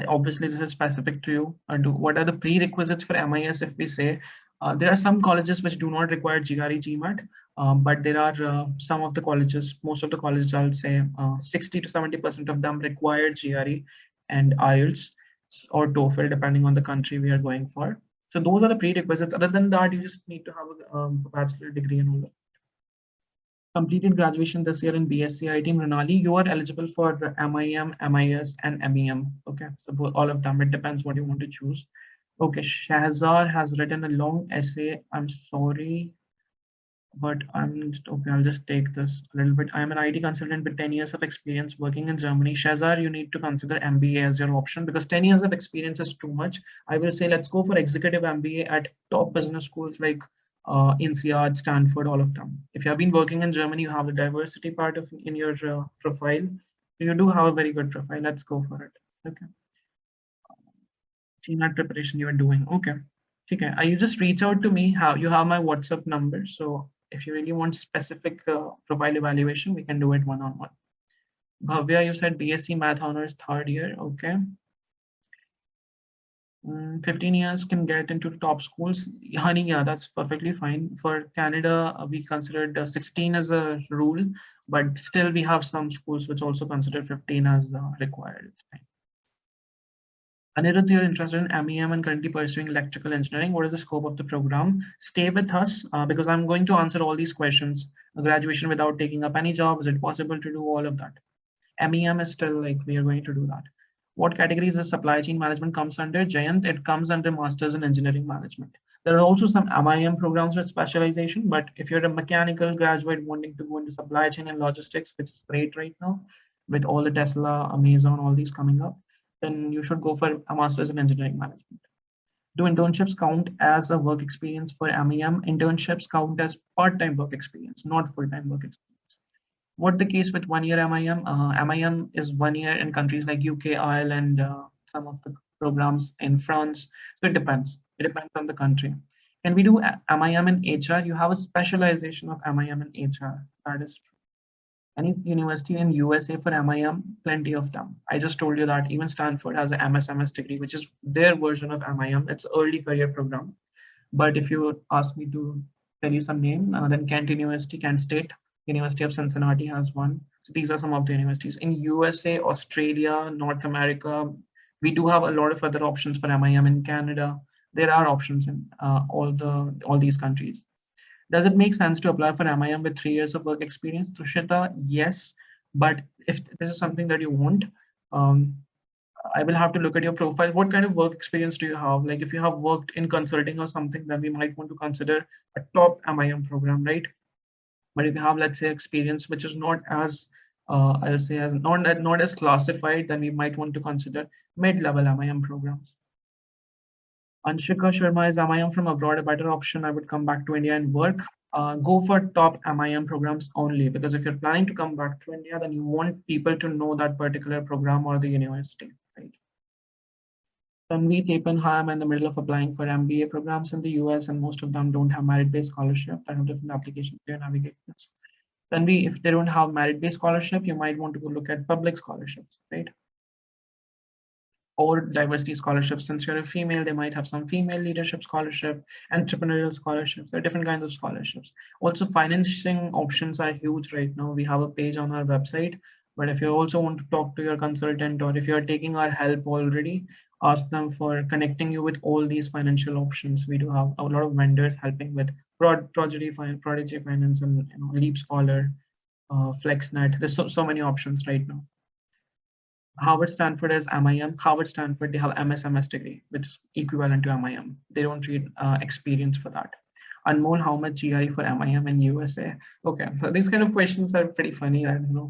obviously this is specific to you. What are the prerequisites for MIS? If we say there are some colleges which do not require GRE, Gmat, but there are some of the colleges, most of the colleges, I'll say 60 to 70% of them require GRE and IELTS or TOEFL, depending on the country we are going for. So those are the prerequisites. Other than that, you just need to have a bachelor degree and all that. Completed graduation this year in BSc IT. Mrinali, you are eligible for MIM, MIS, and MEM. Okay, so all of them. It depends what you want to choose. Okay, Shahzar has written a long essay. I'm sorry, but okay. I'll just take this a little bit. I'm an IT consultant with 10 years of experience working in Germany. Shahzar, you need to consider MBA as your option, because 10 years of experience is too much. I will say let's go for executive MBA at top business schools like INSEAD, Stanford, all of them. If you have been working in Germany, you have the diversity part of in your profile. You do have a very good profile. Let's go for it. Okay. Gmat preparation you are doing. Okay. Okay. You just reach out to me. You have my WhatsApp number. So if you really want specific profile evaluation, we can do it one-on-one. Bhavya, you said BSc Math Honors 3rd year. Okay. 15 years can get into top schools. Honey, yeah, that's perfectly fine. For Canada, we considered 16 as a rule, but still we have some schools which also consider 15 as required. It's fine. Anirudh, you're interested in MEM and currently pursuing electrical engineering. What is the scope of the program? Stay with us because I'm going to answer all these questions. A graduation without taking up any job, is it possible to do all of that? MEM is still like, we are going to do that. What categories the supply chain management comes under? Jayant, it comes under Masters in Engineering Management. There are also some MIM programs with specialization, but if you're a mechanical graduate wanting to go into supply chain and logistics, which is great right now, with all the Tesla, Amazon, all these coming up, then you should go for a Masters in Engineering Management. Do internships count as a work experience for MEM? Internships count as part-time work experience, not full-time work experience. What the case with 1 year MIM? MIM is 1 year in countries like UK, Ireland, some of the programs in France. So it depends. It depends on the country. Can we do MIM in HR? You have a specialization of MIM in HR. That is true. Any university in USA for MIM, plenty of them. I just told you that even Stanford has a MS degree, which is their version of MIM. It's early career program. But if you ask me to tell you some name, then Kent University, Kent State, University of Cincinnati has one. So these are some of the universities. In USA, Australia, North America, we do have a lot of other options for MIM. In Canada, there are options in all these countries. Does it make sense to apply for MIM with 3 years of work experience? Tushita, yes. But if this is something that you want, um, I will have to look at your profile. What kind of work experience do you have? Like if you have worked in consulting or something, then we might want to consider a top MIM program, right? But if you have, let's say, experience which is not as, I'll say, as not as classified, then we might want to consider mid-level MIM programs. Anshika Sharma, is MIM from abroad a better option? I would come back to India and work. Go for top MIM programs only, because if you're planning to come back to India, then you want people to know that particular program or the university, right? Tanvi Tapan, hi, I'm in the middle of applying for MBA programs in the US, and most of them don't have merit-based scholarship. I have different applications to navigate this. Tanvi, if they don't have merit-based scholarship, you might want to go look at public scholarships, right? Or diversity scholarships. Since you're a female, they might have some female leadership scholarship, entrepreneurial scholarships. There are different kinds of scholarships. Also, financing options are huge right now. We have a page on our website, but if you also want to talk to your consultant, or if you're taking our help already, ask them for connecting you with all these financial options. We do have a lot of vendors helping with Prodigy Finance, and Leap Scholar, FlexNet. There's so many options right now. Harvard, Stanford is MIM. Harvard, Stanford, they have MS degree, which is equivalent to MIM. They don't read experience for that. Anmol, how much GRE for MIM in USA? Okay, so these kind of questions are pretty funny.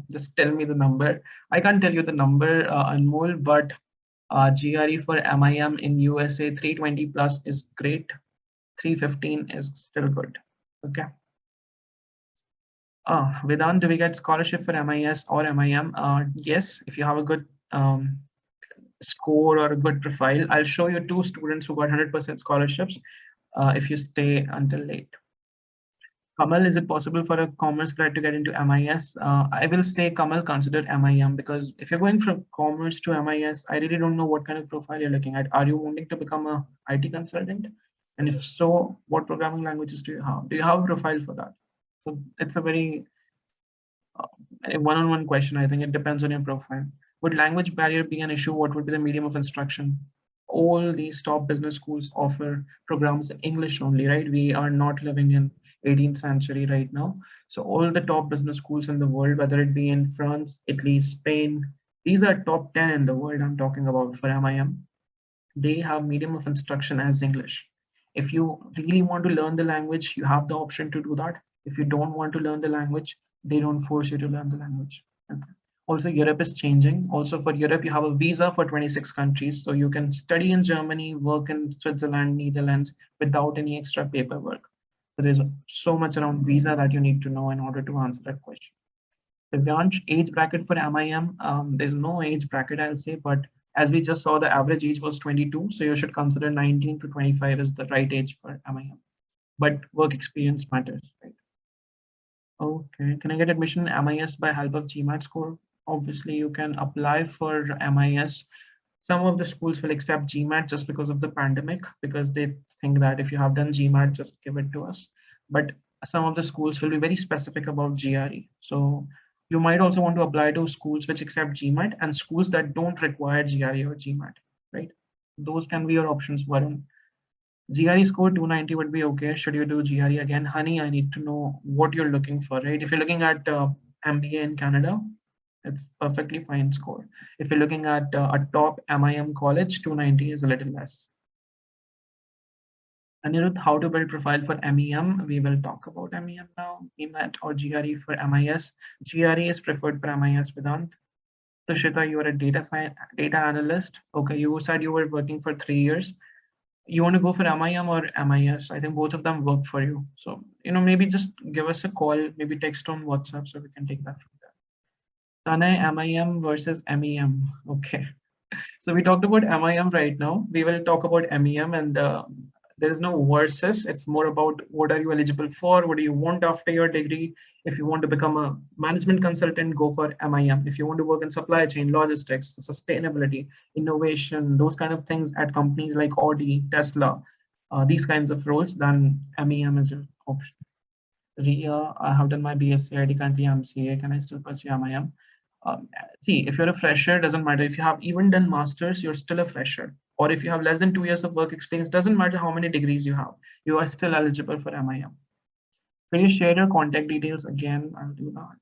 Just tell me the number. I can't tell you the number, Anmol, but GRE for MIM in USA 320 plus is great. 315 is still good. Okay. Vedant, do we get scholarship for MIS or MIM? Yes, if you have a good score or a good profile. I'll show you 2 students who got 100% scholarships if you stay until late. Kamal, is it possible for a commerce grad to get into MIS? I will say, Kamal, consider MIM, because if you're going from commerce to MIS, I really don't know what kind of profile you're looking at. Are you wanting to become a IT consultant? And if so, what programming languages do you have? Do you have a profile for that? So it's a very one-on-one question. I think it depends on your profile. Would language barrier be an issue? What would be the medium of instruction? All these top business schools offer programs in English only, right? We are not living in 18th century right now. So all the top business schools in the world, whether it be in France, Italy, Spain, these are top 10 in the world I'm talking about for MIM. They have medium of instruction as English. If you really want to learn the language, you have the option to do that. If you don't want to learn the language, they don't force you to learn the language. Okay. Also, Europe is changing. Also, for Europe, you have a visa for 26 countries. So you can study in Germany, work in Switzerland, Netherlands without any extra paperwork. So there's so much around visa that you need to know in order to answer that question. The age bracket for MIM, there's no age bracket, I'll say, but as we just saw, the average age was 22. So you should consider 19 to 25 is the right age for MIM. But work experience matters, right? Okay, can I get admission in MIS by help of Gmat score? Obviously, you can apply for MIS. Some of the schools will accept Gmat just because of the pandemic, because they think that if you have done Gmat, just give it to us. But some of the schools will be very specific about GRE. So you might also want to apply to schools which accept Gmat and schools that don't require GRE or Gmat, right? Those can be your options, Varun. GRE score 290 would be okay. Should you do GRE again? Honey, I need to know what you're looking for, right? If you're looking at MBA in Canada, it's perfectly fine score. If you're looking at a top MIM college, 290 is a little less. Anirudh, how to build profile for MEM? We will talk about MEM now. EMAT or GRE for MIS. GRE is preferred for MIS, Vedant. Tushita, you are a data analyst. Okay, you said you were working for 3 years. You want to go for MIM or MIS? I think both of them work for you. So, maybe just give us a call, maybe text on WhatsApp so we can take that from there. Tanay, MIM versus MEM. Okay. So we talked about MIM right now. We will talk about MEM, and There is no versus. It's more about what are you eligible for? What do you want after your degree? If you want to become a management consultant, go for MIM. If you want to work in supply chain, logistics, sustainability, innovation, those kind of things at companies like Audi, Tesla, these kinds of roles, then MEM is your option. Ria, I have done my BSc, ID currently MCA. Can I still pursue MIM? See, if you're a fresher, doesn't matter. If you have even done masters, you're still a fresher. Or if you have less than 2 years of work experience, doesn't matter how many degrees you have. You are still eligible for MIM. Can you share your contact details again? I'll do that.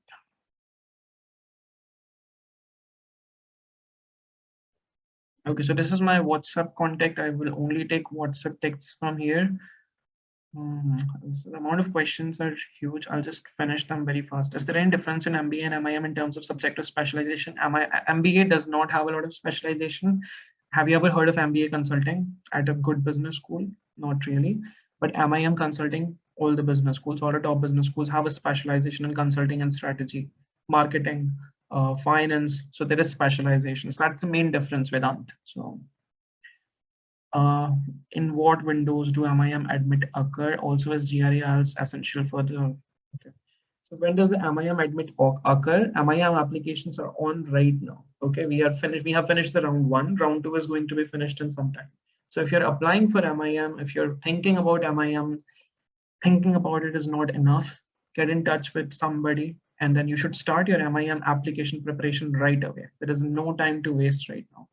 Okay, so this is my WhatsApp contact. I will only take WhatsApp texts from here. The amount of questions are huge. I'll just finish them very fast. Is there any difference in MBA and MIM in terms of subjective specialization? MBA does not have a lot of specialization. Have you ever heard of MBA consulting at a good business school? Not really. But MIM consulting, all the business schools, all the top business schools have a specialization in consulting and strategy, marketing, finance. So there is specialization. So that's the main difference, Vedant. So in what windows do MIM admit occur? Also, is GRE IELTS essential for the? Okay. So when does the MIM admit occur? MIM applications are on right now. Okay, we are finished. We have finished the round one. Round two is going to be finished in some time. So if you're applying for MIM, if you're thinking about MIM, thinking about it is not enough. Get in touch with somebody, and then you should start your MIM application preparation right away. There is no time to waste right now.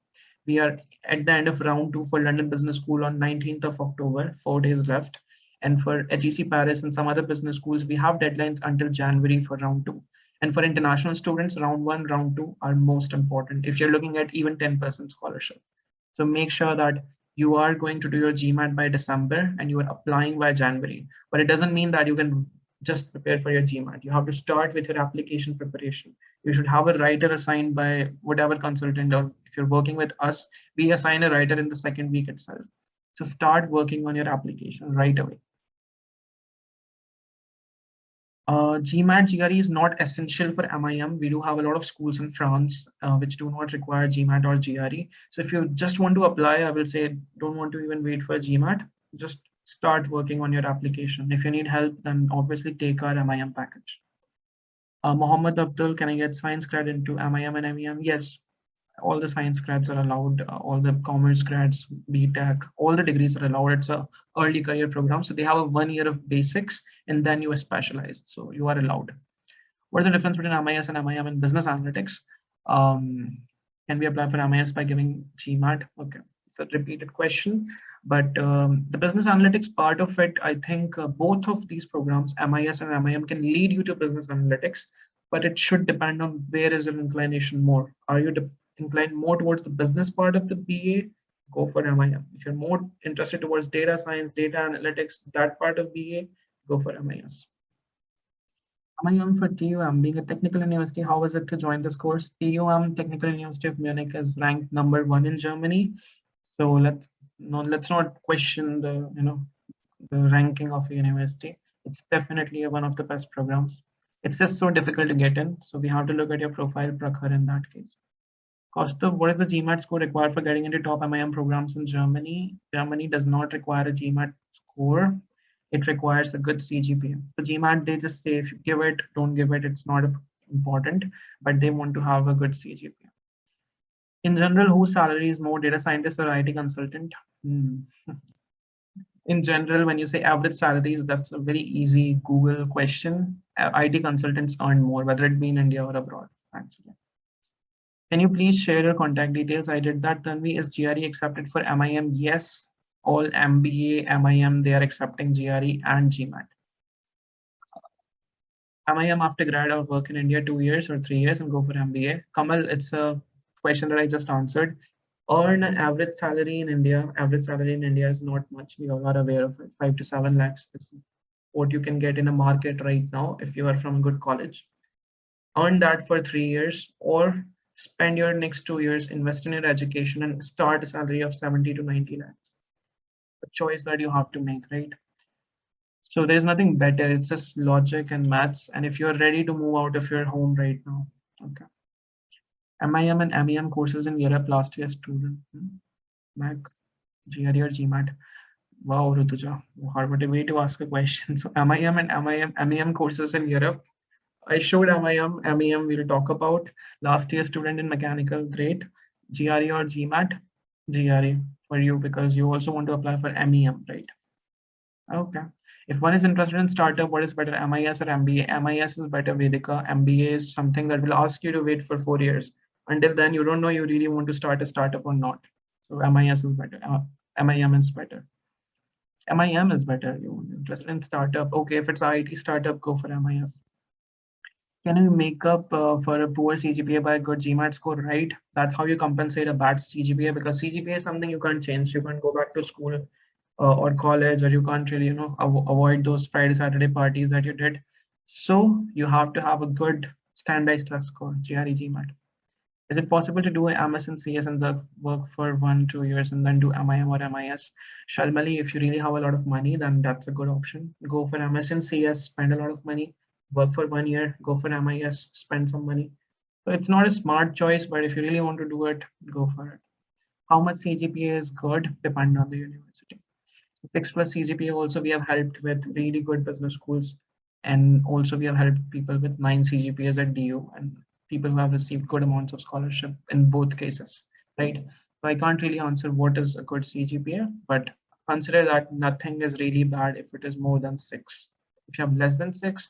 We are at the end of round two for London Business School on 19th of October, 4 days left. And for HEC Paris and some other business schools, we have deadlines until January for round two. And for international students, round one, round two are most important if you're looking at even 10% scholarship. So make sure that you are going to do your GMAT by December and you are applying by January. But it doesn't mean that you can just prepare for your GMAT. You have to start with your application preparation. You should have a writer assigned by whatever consultant, or if you're working with us, we assign a writer in the second week itself. So start working on your application right away. GMAT GRE is not essential for MIM. We do have a lot of schools in France which do not require GMAT or GRE. So if you just want to apply, I will say don't want to even wait for GMAT. Just start working on your application. If you need help, then obviously take our MIM package. Mohammed Abdul, can I get science grad into MIM and MEM? Yes, all the science grads are allowed, all the commerce grads, B.Tech, all the degrees are allowed. It's a early career program. So they have a 1 year of basics and then you specialize. So you are allowed. What is the difference between MIS and MIM and business analytics? Can we apply for MIS by giving GMAT? Okay, it's a repeated question. But the business analytics part of it, I think both of these programs, MIS and MIM, can lead you to business analytics, but it should depend on where is your inclination more. Are you inclined more towards the business part of the BA? Go for MIM. If you're more interested towards data science, data analytics, that part of BA, go for MIS. MIM for TUM, being a technical university, how is it to join this course? TUM, Technical University of Munich, is ranked #1 in Germany. So let's not question the ranking of a university. It's definitely one of the best programs. It's just so difficult to get in. So we have to look at your profile, Prakhar, in that case. Kaustav, what is the GMAT score required for getting into top MIM programs in Germany? Germany does not require a GMAT score. It requires a good CGPA. So GMAT, they just say if you give it, don't give it, it's not important, but they want to have a good CGPA. In general, whose salary is more, data scientist or IT consultant? In general, when you say average salaries, that's a very easy Google question. IT consultants earn more, whether it be in India or abroad, actually. Can you please share your contact details? I did that. Tanvi, is GRE accepted for MIM? Yes, all MBA, MIM, they are accepting GRE and GMAT. MIM after grad or work in India 2 years or 3 years and go for MBA. Kamal, it's a question that I just answered. Earn an average salary in India. Average salary in India is not much. We all are aware of it. 5 to 7 lakhs is what you can get in a market right now if you are from a good college. Earn that for 3 years or spend your next 2 years, invest in your education and start a salary of 70 to 90 lakhs. A choice that you have to make, right? So there's nothing better. It's just logic and maths. And if you're ready to move out of your home right now, okay. MIM and MEM courses in Europe last year student, Mac, GRE or GMAT. Wow, Rutuja, what a way to ask a question. So MIM and MEM courses in Europe. I showed MIM, MEM we'll talk about. Last year student in mechanical, great. GRE or Gmat? GRE for you because you also want to apply for MEM, right? Okay. If one is interested in startup, what is better, MIS or MBA? MIS is better, Vedika. MBA is something that will ask you to wait for 4 years. Until then, you don't know you really want to start a startup or not. So MIS is better. MIM is better. MIM is better. You interested in startup? Okay, if it's IT startup, go for MIS. Can you make up for a poor CGPA by a good GMAT score? Right. That's how you compensate a bad CGPA because CGPA is something you can't change. You can't go back to school or college, or you can't really, avoid those Friday, Saturday parties that you did. So you have to have a good standardized test score, GRE, GMAT. Is it possible to do a MS and CS and work for 1-2 years and then do MIM or MIS? Shalmali, if you really have a lot of money, then that's a good option. Go for MS and CS, spend a lot of money, work for 1 year, go for MIS, spend some money. So it's not a smart choice, but if you really want to do it, go for it. How much CGPA is good depend on the university. 6+ CGPA also we have helped with really good business schools, and also we have helped people with 9 CGPAs at DU and people who have received good amounts of scholarship in both cases, right? So I can't really answer what is a good CGPA, but consider that nothing is really bad if it is more than 6. If you have less than 6,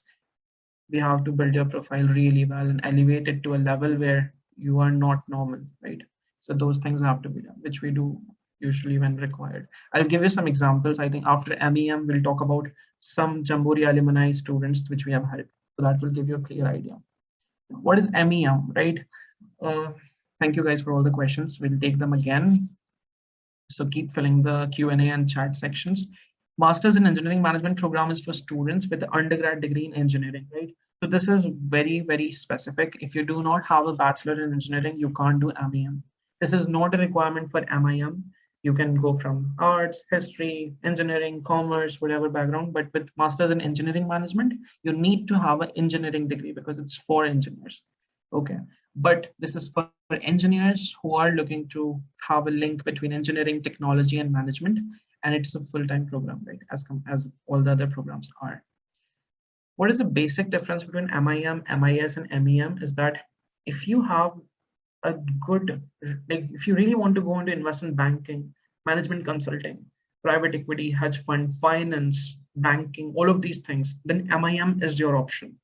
we have to build your profile really well and elevate it to a level where you are not normal, right? So those things have to be done, which we do usually when required. I'll give you some examples. I think after MEM, we'll talk about some Jamboree alumni students which we have helped. So that will give you a clear idea. What is MEM, right? Uh, Thank you guys for all the questions. We'll take them again. So keep filling the Q&A and chat sections. Masters in Engineering Management program is for students with the undergrad degree in engineering, right? So this is very, very specific. If you do not have a bachelor in engineering, you can't do MEM. This is not a requirement for MIM. You can go from arts, history, engineering, commerce, whatever background, but with masters in engineering management, you need to have an engineering degree because it's for engineers. Okay, but this is for engineers who are looking to have a link between engineering, technology, and management, and it is a full-time program, right? As all the other programs are. What is the basic difference between MIM, MIS, and MEM is that if you have a good, like if you really want to go into investment banking, management consulting, private equity, hedge fund, finance, banking, all of these things, then MIM is your option.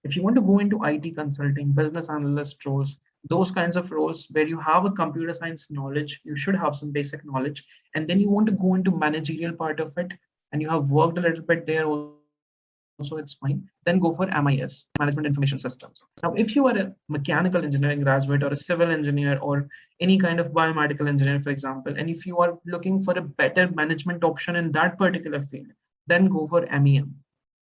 If you want to go into IT consulting, business analyst roles, those kinds of roles where you have a computer science knowledge, you should have some basic knowledge, and then you want to go into managerial part of it, and you have worked a little bit there also, it's fine. Then go for MIS, Management Information Systems. Now, if you are a mechanical engineering graduate or a civil engineer or any kind of biomedical engineer, for example, and if you are looking for a better management option in that particular field, then go for MEM.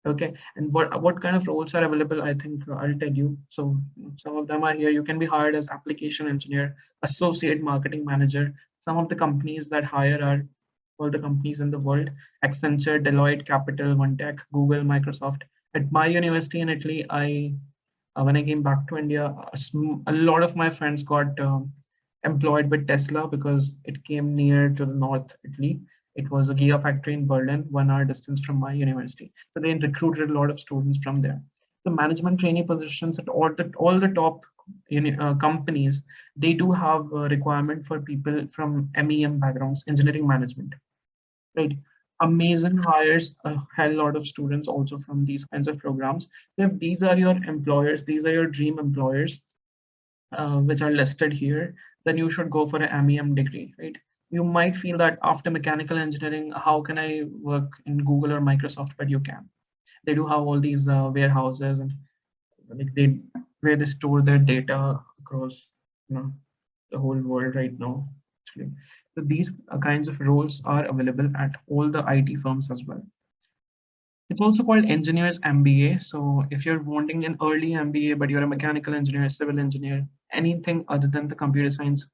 Okay, and what kind of roles are available? I think I'll tell you. So some of them are here. You can be hired as application engineer, associate marketing manager. Some of the companies that hire are all the companies in the world: Accenture, Deloitte, Capital, OneTech, Google, Microsoft. At my university in Italy, I when I came back to India, a lot of my friends got employed with Tesla because it came near to the North Italy. It was a gigafactory in Berlin, 1 hour distance from my university. So they recruited a lot of students from there. The management trainee positions at all the top companies, they do have a requirement for people from MEM backgrounds, engineering management, right? Amazing hires a hell lot of students also from these kinds of programs. So if these are your employers, these are your dream employers, which are listed here, then you should go for an MEM degree, right? You might feel that after mechanical engineering, how can I work in Google or Microsoft? But you can. They do have all these warehouses and like they where they store their data across, the whole world right now. Actually, so these kinds of roles are available at all the IT firms as well. It's also called engineers MBA. So if you're wanting an early MBA, but you're a mechanical engineer, civil engineer, anything other than the computer science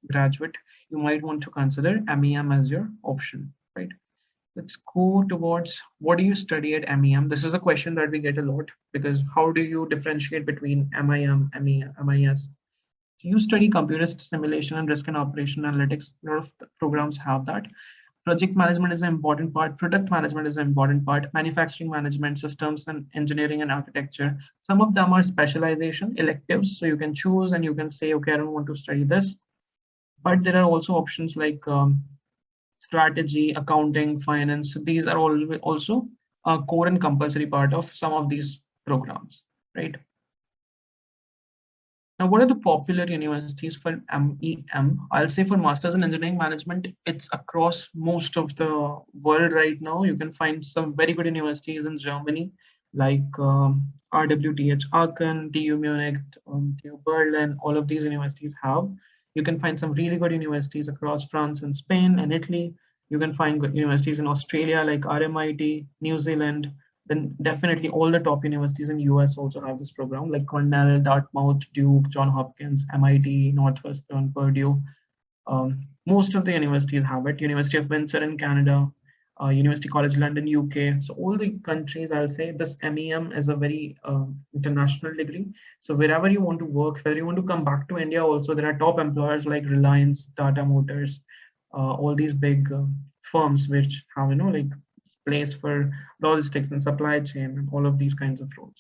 graduate, you might want to consider MEM as your option, right? Let's go towards what do you study at MEM? This is a question that we get a lot because how do you differentiate between MIM, MIS? You study computer simulation and risk and operation analytics. A lot of programs have that. Project management is an important part. Product management is an important part. Manufacturing management, systems and engineering and architecture. Some of them are specialization electives. So you can choose and you can say, okay, I don't want to study this. But there are also options like strategy, accounting, finance. So these are all also a core and compulsory part of some of these programs, right? Now, what are the popular universities for MEM? I'll say for Masters in Engineering Management, it's across most of the world right now. You can find some very good universities in Germany, like RWTH Aachen, TU Munich, TU Berlin, all of these universities have. You can find some really good universities across France and Spain and Italy. You can find good universities in Australia like RMIT, New Zealand, then definitely all the top universities in US also have this program, like Cornell, Dartmouth, Duke, John Hopkins, MIT, Northwestern, Purdue. Most of the universities have it. University of Windsor in Canada, University College London, UK. So all the countries, I'll say this MEM is a very international degree. So wherever you want to work, whether you want to come back to India also, there are top employers like Reliance, Tata Motors, all these big firms which have, like place for logistics and supply chain and all of these kinds of roles.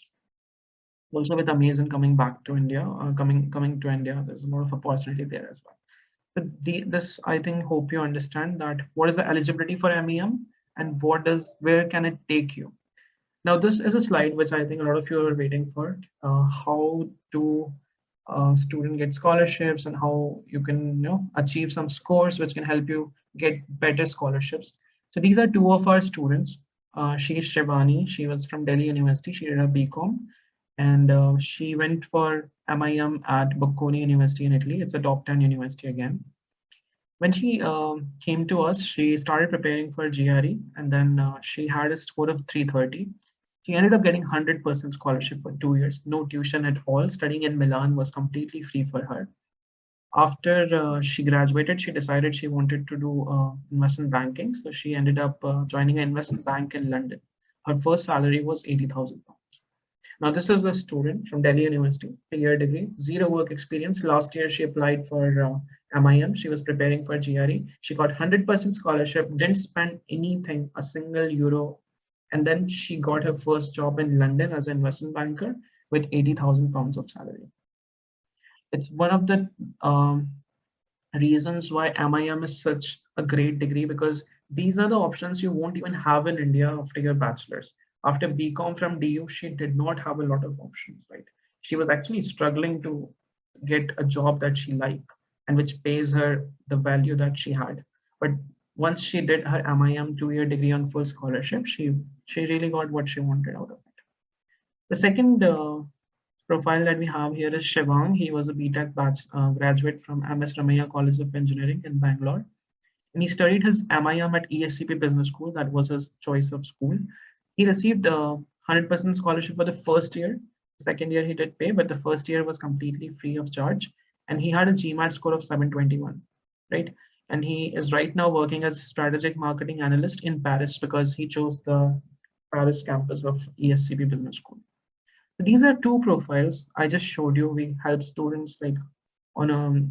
Also with Amazon coming back to India, coming to India, there's a lot of opportunity there as well. But this, I think, hope you understand that what is the eligibility for MEM and where can it take you? Now, this is a slide which I think a lot of you are waiting for, how to student get scholarships and how you can achieve some scores which can help you get better scholarships. So these are two of our students. She is Shivani. She was from Delhi University. She did her BCom and she went for MIM at Bocconi University in Italy. It's a top 10 university again. When she came to us, she started preparing for GRE and then she had a score of 330. She ended up getting 100% scholarship for 2 years, no tuition at all. Studying in Milan was completely free for her. After she graduated, she decided she wanted to do investment banking. So she ended up joining an investment bank in London. Her first salary was 80,000 pounds. Now, this is a student from Delhi University, 3-year degree, zero work experience. Last year, she applied for MIM. She was preparing for GRE. She got 100% scholarship, didn't spend anything, a single euro. And then she got her first job in London as an investment banker with 80,000 pounds of salary. It's one of the reasons why MIM is such a great degree, because these are the options you won't even have in India after your bachelor's. After BCom from DU, she did not have a lot of options, right? She was actually struggling to get a job that she liked and which pays her the value that she had. But once she did her MIM 2-year degree on full scholarship, she really got what she wanted out of it. The second profile that we have here is Shivang. He was a B.Tech graduate from MS Ramaiah College of Engineering in Bangalore. And he studied his MIM at ESCP Business School. That was his choice of school. He received 100% scholarship for the first year. Second year he did pay, but the first year was completely free of charge. And he had a Gmat score of 721, right? And he is right now working as a strategic marketing analyst in Paris because he chose the Paris campus of ESCP Business School. So these are two profiles I just showed you. We help students like on a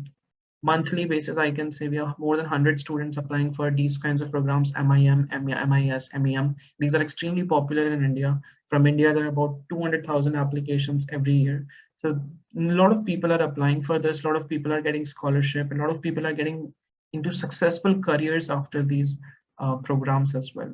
monthly basis. I can say we have more than 100 students applying for these kinds of programs, MIM, MIS, MEM. These are extremely popular in India. From India, there are about 200,000 applications every year. So a lot of people are applying for this. A lot of people are getting scholarship. A lot of people are getting into successful careers after these programs as well.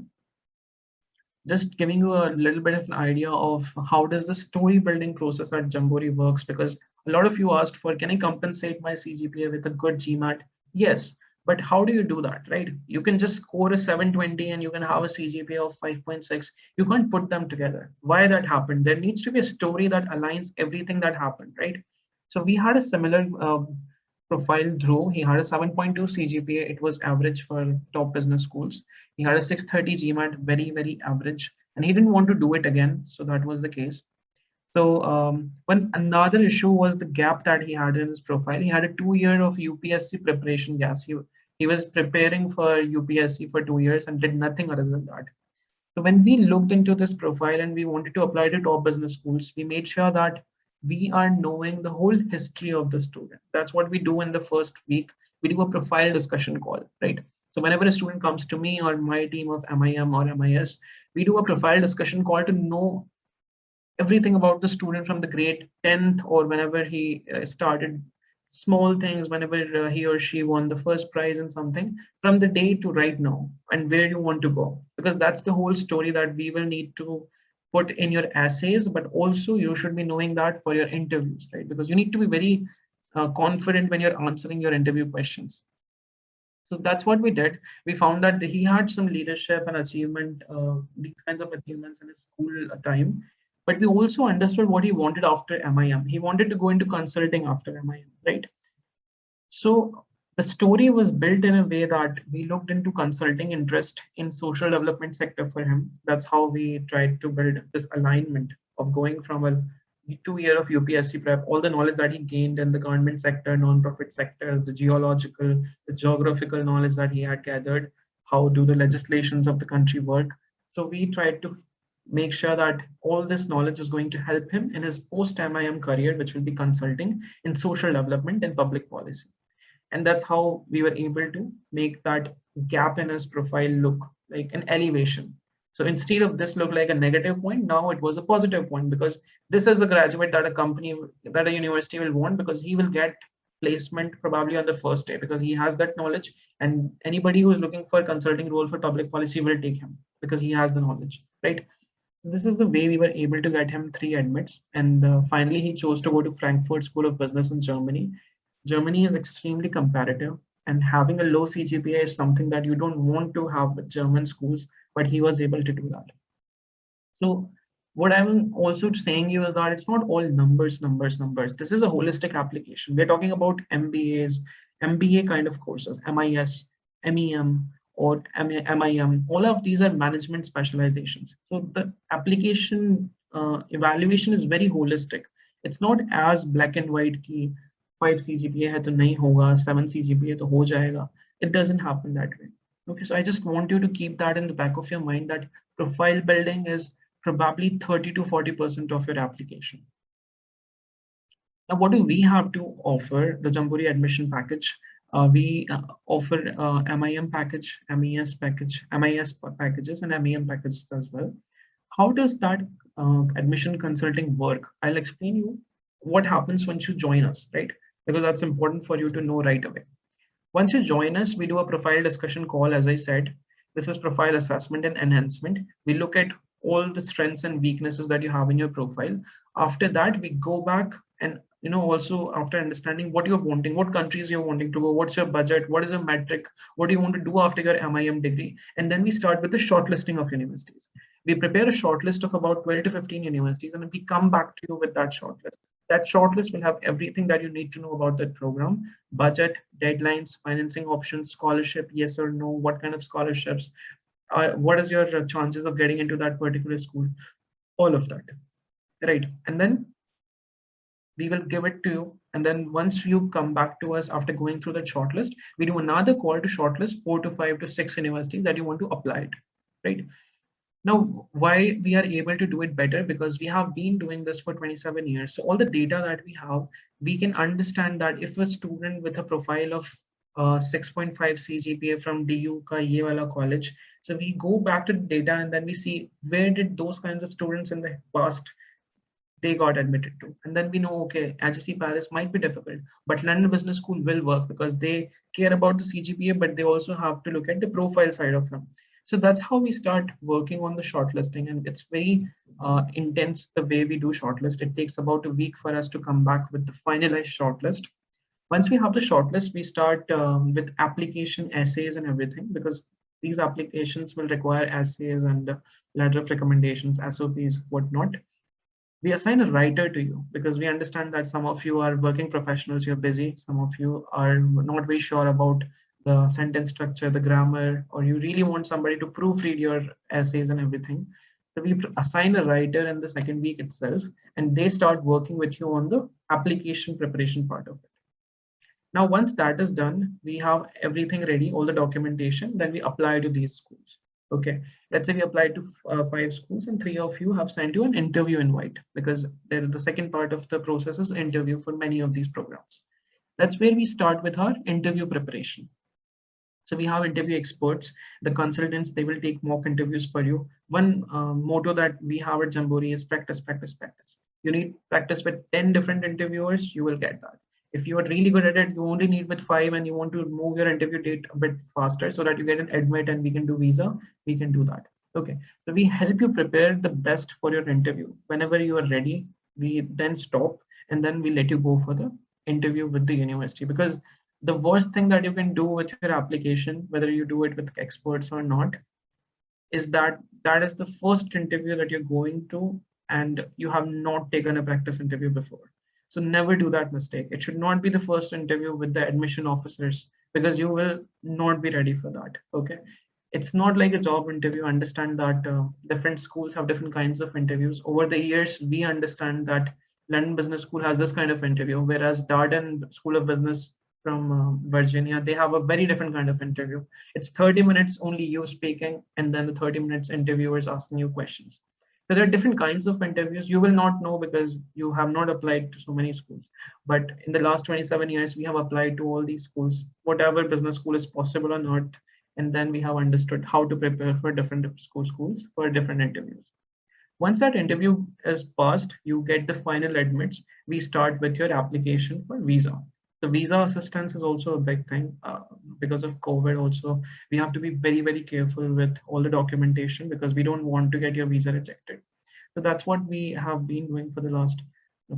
Just giving you a little bit of an idea of how does the story building process at Jamboree works, because a lot of you asked for, can I compensate my CGPA with a good GMAT? Yes, but how do you do that, right? You can just score a 720 and you can have a CGPA of 5.6. You can't put them together. Why that happened? There needs to be a story that aligns everything that happened, right? So we had a similar profile. Dhruv, he had a 7.2 CGPA. It was average for top business schools. He had a 630 GMAT, very, very average. And he didn't want to do it again. So that was the case. So one another issue was the gap that he had in his profile. He had a 2-year of UPSC preparation gas. He was preparing for UPSC for 2 years and did nothing other than that. So when we looked into this profile and we wanted to apply to top business schools, we made sure that we are knowing the whole history of the student. That's what we do in the first week. We do a profile discussion call, right? So whenever a student comes to me or my team of MIM or MIS, we do a profile discussion call to know everything about the student from the grade 10th or whenever he started small things, whenever he or she won the first prize in something, from the day to right now, and where you want to go, because that's the whole story that we will need to put in your essays, but also you should be knowing that for your interviews, right? Because you need to be very confident when you're answering your interview questions. So that's what we did. We found that he had some leadership and achievement, these kinds of achievements in his school time. But we also understood what he wanted after MIM. He wanted to go into consulting after MIM, right? So the story was built in a way that we looked into consulting interest in social development sector for him. That's how we tried to build this alignment of going from a 2 year of UPSC prep, all the knowledge that he gained in the government sector, non-profit sector, the geological, the geographical knowledge that he had gathered, how do the legislations of the country work. So we tried to make sure that all this knowledge is going to help him in his post-MIM career, which will be consulting in social development and public policy. And that's how we were able to make that gap in his profile look like an elevation. So instead of this look like a negative point, now it was a positive point, because this is a graduate that a company, that a university will want, because he will get placement probably on the first day because he has that knowledge, and anybody who is looking for a consulting role for public policy will take him because he has the knowledge, right? This is the way we were able to get him 3 admits, and finally he chose to go to Frankfurt School of Business in Germany. Germany is extremely competitive, and having a low CGPA is something that you don't want to have with German schools, but he was able to do that. So what I'm also saying you is that it's not all numbers, numbers, numbers. This is a holistic application. We're talking about MBAs, MBA kind of courses, MIS, MEM, or MIM. All of these are management specializations. So the application evaluation is very holistic. It's not as black and white ki 5 CGPA hai to nahi hoga, 7 CGPA to ho jayega. It doesn't happen that way. Okay, so I just want you to keep that in the back of your mind, that profile building is probably 30 to 40% of your application. Now, what do we have to offer? The Jamboree admission package. We offer MIM package, MES package, MIS packages, and MEM packages as well. How does that admission consulting work? I'll explain you what happens once you join us, right? Because that's important for you to know right away. Once you join us, we do a profile discussion call, as I said. This is profile assessment and enhancement. We look at all the strengths and weaknesses that you have in your profile. After that, we go back and also after understanding what you're wanting, what countries you're wanting to go, what's your budget, what is your metric, what do you want to do after your MIM degree. And then we start with the shortlisting of universities. We prepare a shortlist of about 12 to 15 universities, and we come back to you with that shortlist. That shortlist will have everything that you need to know about that program: budget, deadlines, financing options, scholarship, yes or no, what kind of scholarships, what is your chances of getting into that particular school, all of that, right? And then we will give it to you. And then once you come back to us after going through the shortlist, we do another call to shortlist 4 to 5 to 6 universities that you want to apply it, right? Now, why we are able to do it better? Because we have been doing this for 27 years. So all the data that we have, we can understand that if a student with a profile of 6.5 CGPA from DU ka ye wala college, so we go back to the data and then we see where did those kinds of students in the past they got admitted to. And then we know, okay, HSC Paris might be difficult, but London Business School will work because they care about the CGPA, but they also have to look at the profile side of them. So that's how we start working on the shortlisting. And it's very intense the way we do shortlist. It takes about a week for us to come back with the finalized shortlist. Once we have the shortlist, we start with application essays and everything, because these applications will require essays and letter of recommendations, SOPs, whatnot. We assign a writer to you because we understand that some of you are working professionals, you're busy, some of you are not very sure about the sentence structure, the grammar, or you really want somebody to proofread your essays and everything. So we assign a writer in the second week itself, and they start working with you on the application preparation part of it. Now, once that is done, we have everything ready, all the documentation, then we apply to these schools. Okay, let's say we applied to 5 schools and 3 of you have sent you an interview invite, because the second part of the process is interview for many of these programs. That's where we start with our interview preparation. So we have interview experts, the consultants, they will take mock interviews for you. One motto that we have at Jamboree is practice, practice, practice. You need practice with 10 different interviewers, you will get that. If you are really good at it, you only need with 5 and you want to move your interview date a bit faster so that you get an admit and we can do visa, we can do that. Okay, so we help you prepare the best for your interview. Whenever you are ready, we then stop and then we let you go for the interview with the university, because the worst thing that you can do with your application, whether you do it with experts or not, is that that is the first interview that you're going to, and you have not taken a practice interview before. So never do that mistake. It should not be the first interview with the admission officers, because you will not be ready for that. Okay, it's not like a job interview. Understand that different schools have different kinds of interviews. Over the years, we understand that London Business School has this kind of interview, whereas Darden School of Business from Virginia, they have a very different kind of interview. It's 30 minutes only you speaking, and then the 30 minutes interviewers asking you questions. So there are different kinds of interviews. You will not know because you have not applied to so many schools. But in the last 27 years, we have applied to all these schools, whatever business school is possible or not. And then we have understood how to prepare for different schools for different interviews. Once that interview is passed, you get the final admits. We start with your application for visa. The visa assistance is also a big thing because of COVID. Also, we have to be very, very careful with all the documentation because we don't want to get your visa rejected. So that's what we have been doing for the last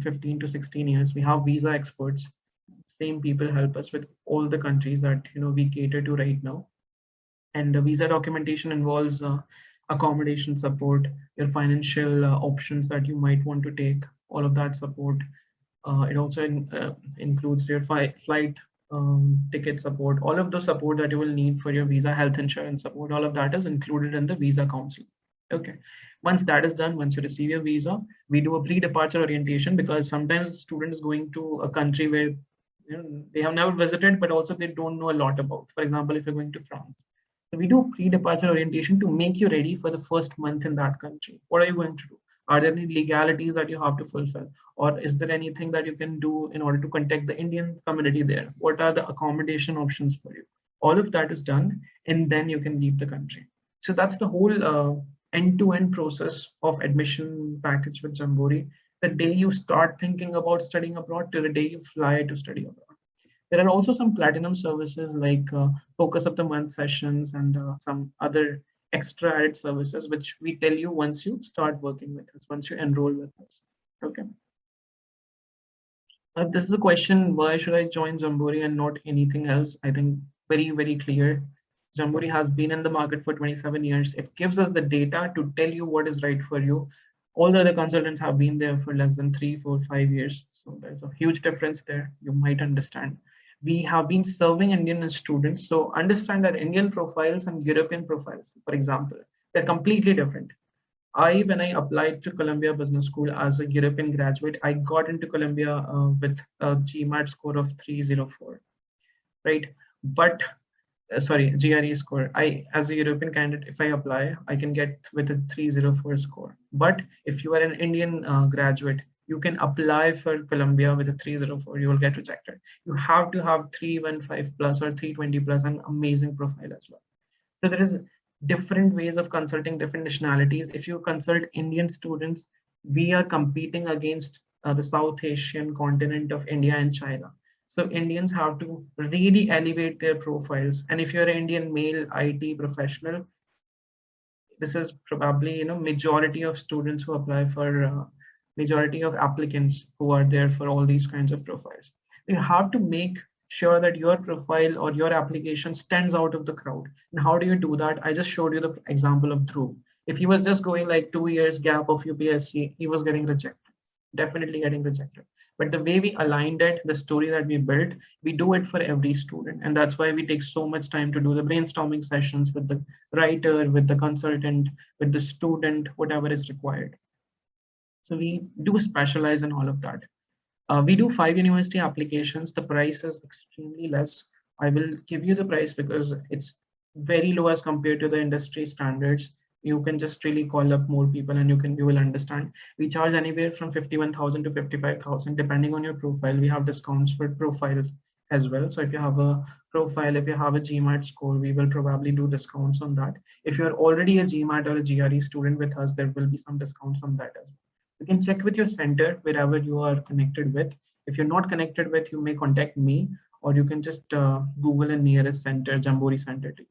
15 to 16 years. We have visa experts. Same people help us with all the countries that we cater to right now. And the visa documentation involves accommodation support, your financial options that you might want to take, all of that support. It also includes your flight ticket support, all of the support that you will need for your visa, health insurance support, all of that is included in the visa counseling. Okay, once that is done, once you receive your visa, we do a pre-departure orientation, because sometimes the student is going to a country where they have never visited, but also they don't know a lot about. For example, if you're going to France, so we do pre-departure orientation to make you ready for the first month in that country. What are you going to do? Are there any legalities that you have to fulfill? Or is there anything that you can do in order to contact the Indian community there? What are the accommodation options for you? All of that is done, and then you can leave the country. So that's the whole end-to-end process of admission package with Jamboree. The day you start thinking about studying abroad to the day you fly to study abroad. There are also some platinum services like focus of the month sessions and some other extra added services, which we tell you once you start working with us, once you enroll with us. Okay. This is a question, why should I join Jamboree and not anything else? I think very, very clear. Jamboree has been in the market for 27 years. It gives us the data to tell you what is right for you. All the other consultants have been there for less than 3, 4, 5 years. So there's a huge difference there. You might understand. We have been serving Indian students. So understand that Indian profiles and European profiles, for example, they're completely different. When I applied to Columbia Business School as a European graduate, I got into Columbia with a Gmat score of 304, right? But sorry, GRE score. As a European candidate, if I apply, I can get with a 304 score. But if you are an Indian graduate, you can apply for Columbia with a 304, you will get rejected. You have to have 315 plus or 320 plus, an amazing profile as well. So there is different ways of consulting different nationalities. If you consult Indian students, we are competing against the South Asian continent of India and China. So Indians have to really elevate their profiles. And if you're an Indian male IT professional, this is probably majority of students who apply for majority of applicants who are there for all these kinds of profiles. You have to make sure that your profile or your application stands out of the crowd. And how do you do that? I just showed you the example of Dhruv. If he was just going like 2 years gap of UPSC, he was getting rejected, definitely getting rejected. But the way we aligned it, the story that we built, we do it for every student. And that's why we take so much time to do the brainstorming sessions with the writer, with the consultant, with the student, whatever is required. So we do specialize in all of that. We do 5 university applications. The price is extremely less. I will give you the price because it's very low as compared to the industry standards. You can just really call up more people and you will understand. We charge anywhere from 51,000 to 55,000 depending on your profile. We have discounts for profile as well. So if you have a profile, if you have a Gmat score, we will probably do discounts on that. If you're already a Gmat or a GRE student with us, there will be some discounts on that as well. You can check with your center wherever you are connected with. If you're not connected with, you may contact me, or you can just Google a nearest center, Jamboree center to you,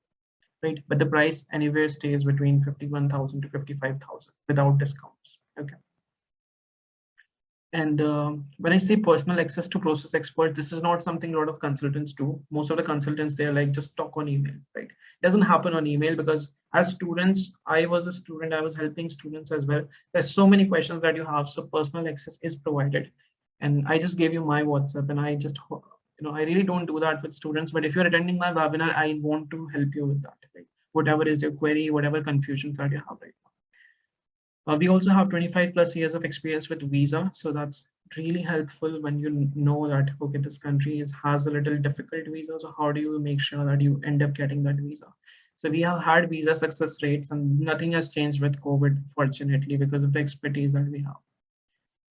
right? But the price anywhere stays between 51,000 to 55,000 without discounts. Okay. And when I say personal access to process experts, this is not something a lot of consultants do. Most of the consultants, they're like, just talk on email, right? It doesn't happen on email because as students, I was a student, I was helping students as well. There's so many questions that you have. So personal access is provided. And I just gave you my WhatsApp, and I just, I really don't do that with students. But if you're attending my webinar, I want to help you with that, right? Whatever is your query, whatever confusions that you have right now. We also have 25 plus years of experience with visa. So that's really helpful when you know that, okay, this country has a little difficult visa. So how do you make sure that you end up getting that visa? So we have had visa success rates, and nothing has changed with COVID, fortunately, because of the expertise that we have.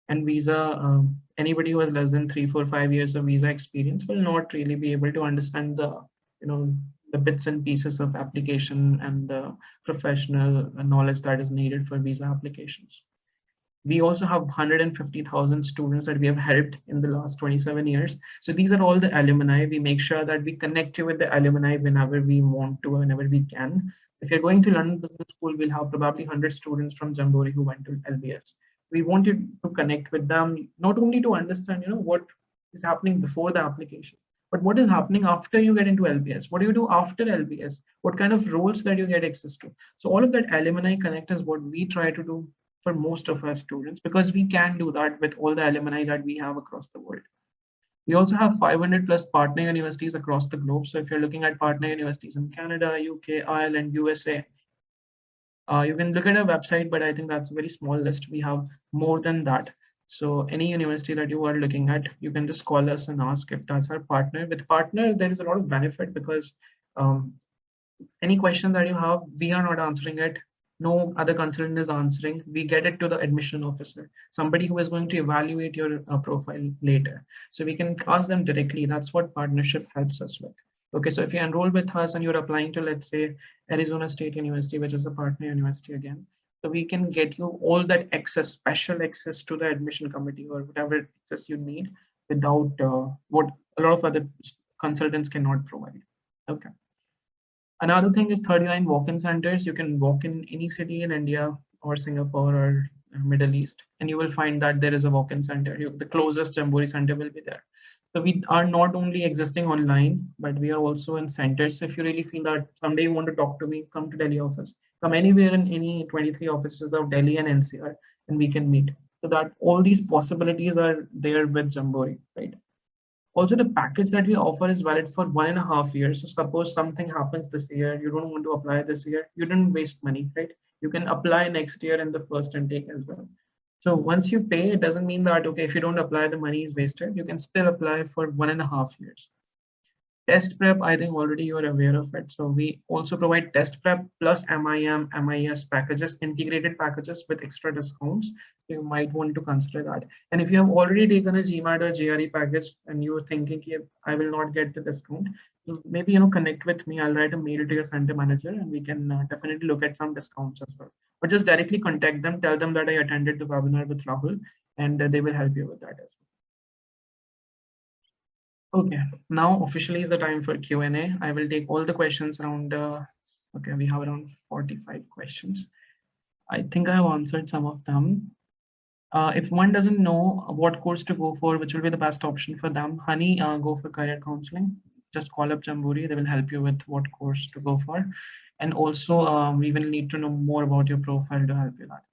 And visa, anybody who has less than 3, 4, 5 years of visa experience will not really be able to understand the bits and pieces of application and the professional knowledge that is needed for visa applications. We also have 150,000 students that we have helped in the last 27 years. So these are all the alumni. We make sure that we connect you with the alumni whenever we want to, whenever we can. If you're going to London Business School, we'll have probably 100 students from Jamboree who went to LBS. We want you to connect with them, not only to understand, what is happening before the application, but what is happening after you get into LBS? What do you do after LBS? What kind of roles that you get access to? So all of that alumni connect is what we try to do for most of our students, because we can do that with all the alumni that we have across the world. We also have 500 plus partner universities across the globe. So if you're looking at partner universities in Canada, UK, Ireland, USA, you can look at our website, but I think that's a very small list. We have more than that. So any university that you are looking at, you can just call us and ask if that's our partner. With partner, there is a lot of benefit because any question that you have, we are not answering it. No other consultant is answering. We get it to the admission officer, somebody who is going to evaluate your profile later. So we can ask them directly. That's what partnership helps us with. Okay, so if you enroll with us and you're applying to, let's say, Arizona State University, which is a partner university again, so we can get you all that access, special access to the admission committee or whatever access you need without what a lot of other consultants cannot provide. Okay. Another thing is 39 walk-in centers. You can walk in any city in India or Singapore or Middle East, and you will find that there is a walk-in center. The closest Jamboree center will be there. So we are not only existing online, but we are also in centers. So if you really feel that someday you want to talk to me, come to Delhi office, come anywhere in any 23 offices of Delhi and NCR, and we can meet. So that all these possibilities are there with Jamboree, right? Also, the package that we offer is valid for 1.5 years. So suppose something happens this year, you don't want to apply this year, you didn't waste money, right? You can apply next year in the first intake as well. So once you pay, it doesn't mean that, okay, if you don't apply, the money is wasted. You can still apply for 1.5 years. Test prep, I think already you are aware of it. So we also provide test prep plus MIM, MIS packages, integrated packages with extra discounts. So you might want to consider that. And if you have already taken a Gmat or GRE package and you're thinking, I will not get the discount, maybe connect with me. I'll write a mail to your center manager and we can definitely look at some discounts as well. But just directly contact them, tell them that I attended the webinar with Rahul, and they will help you with that as well. Okay, now officially is the time for Q&A. I will take all the questions around, okay, we have around 45 questions. I think I have answered some of them. If one doesn't know what course to go for, which will be the best option for them, honey, go for career counseling. Just call up Jamboree, they will help you with what course to go for. And also, we will need to know more about your profile to help you that.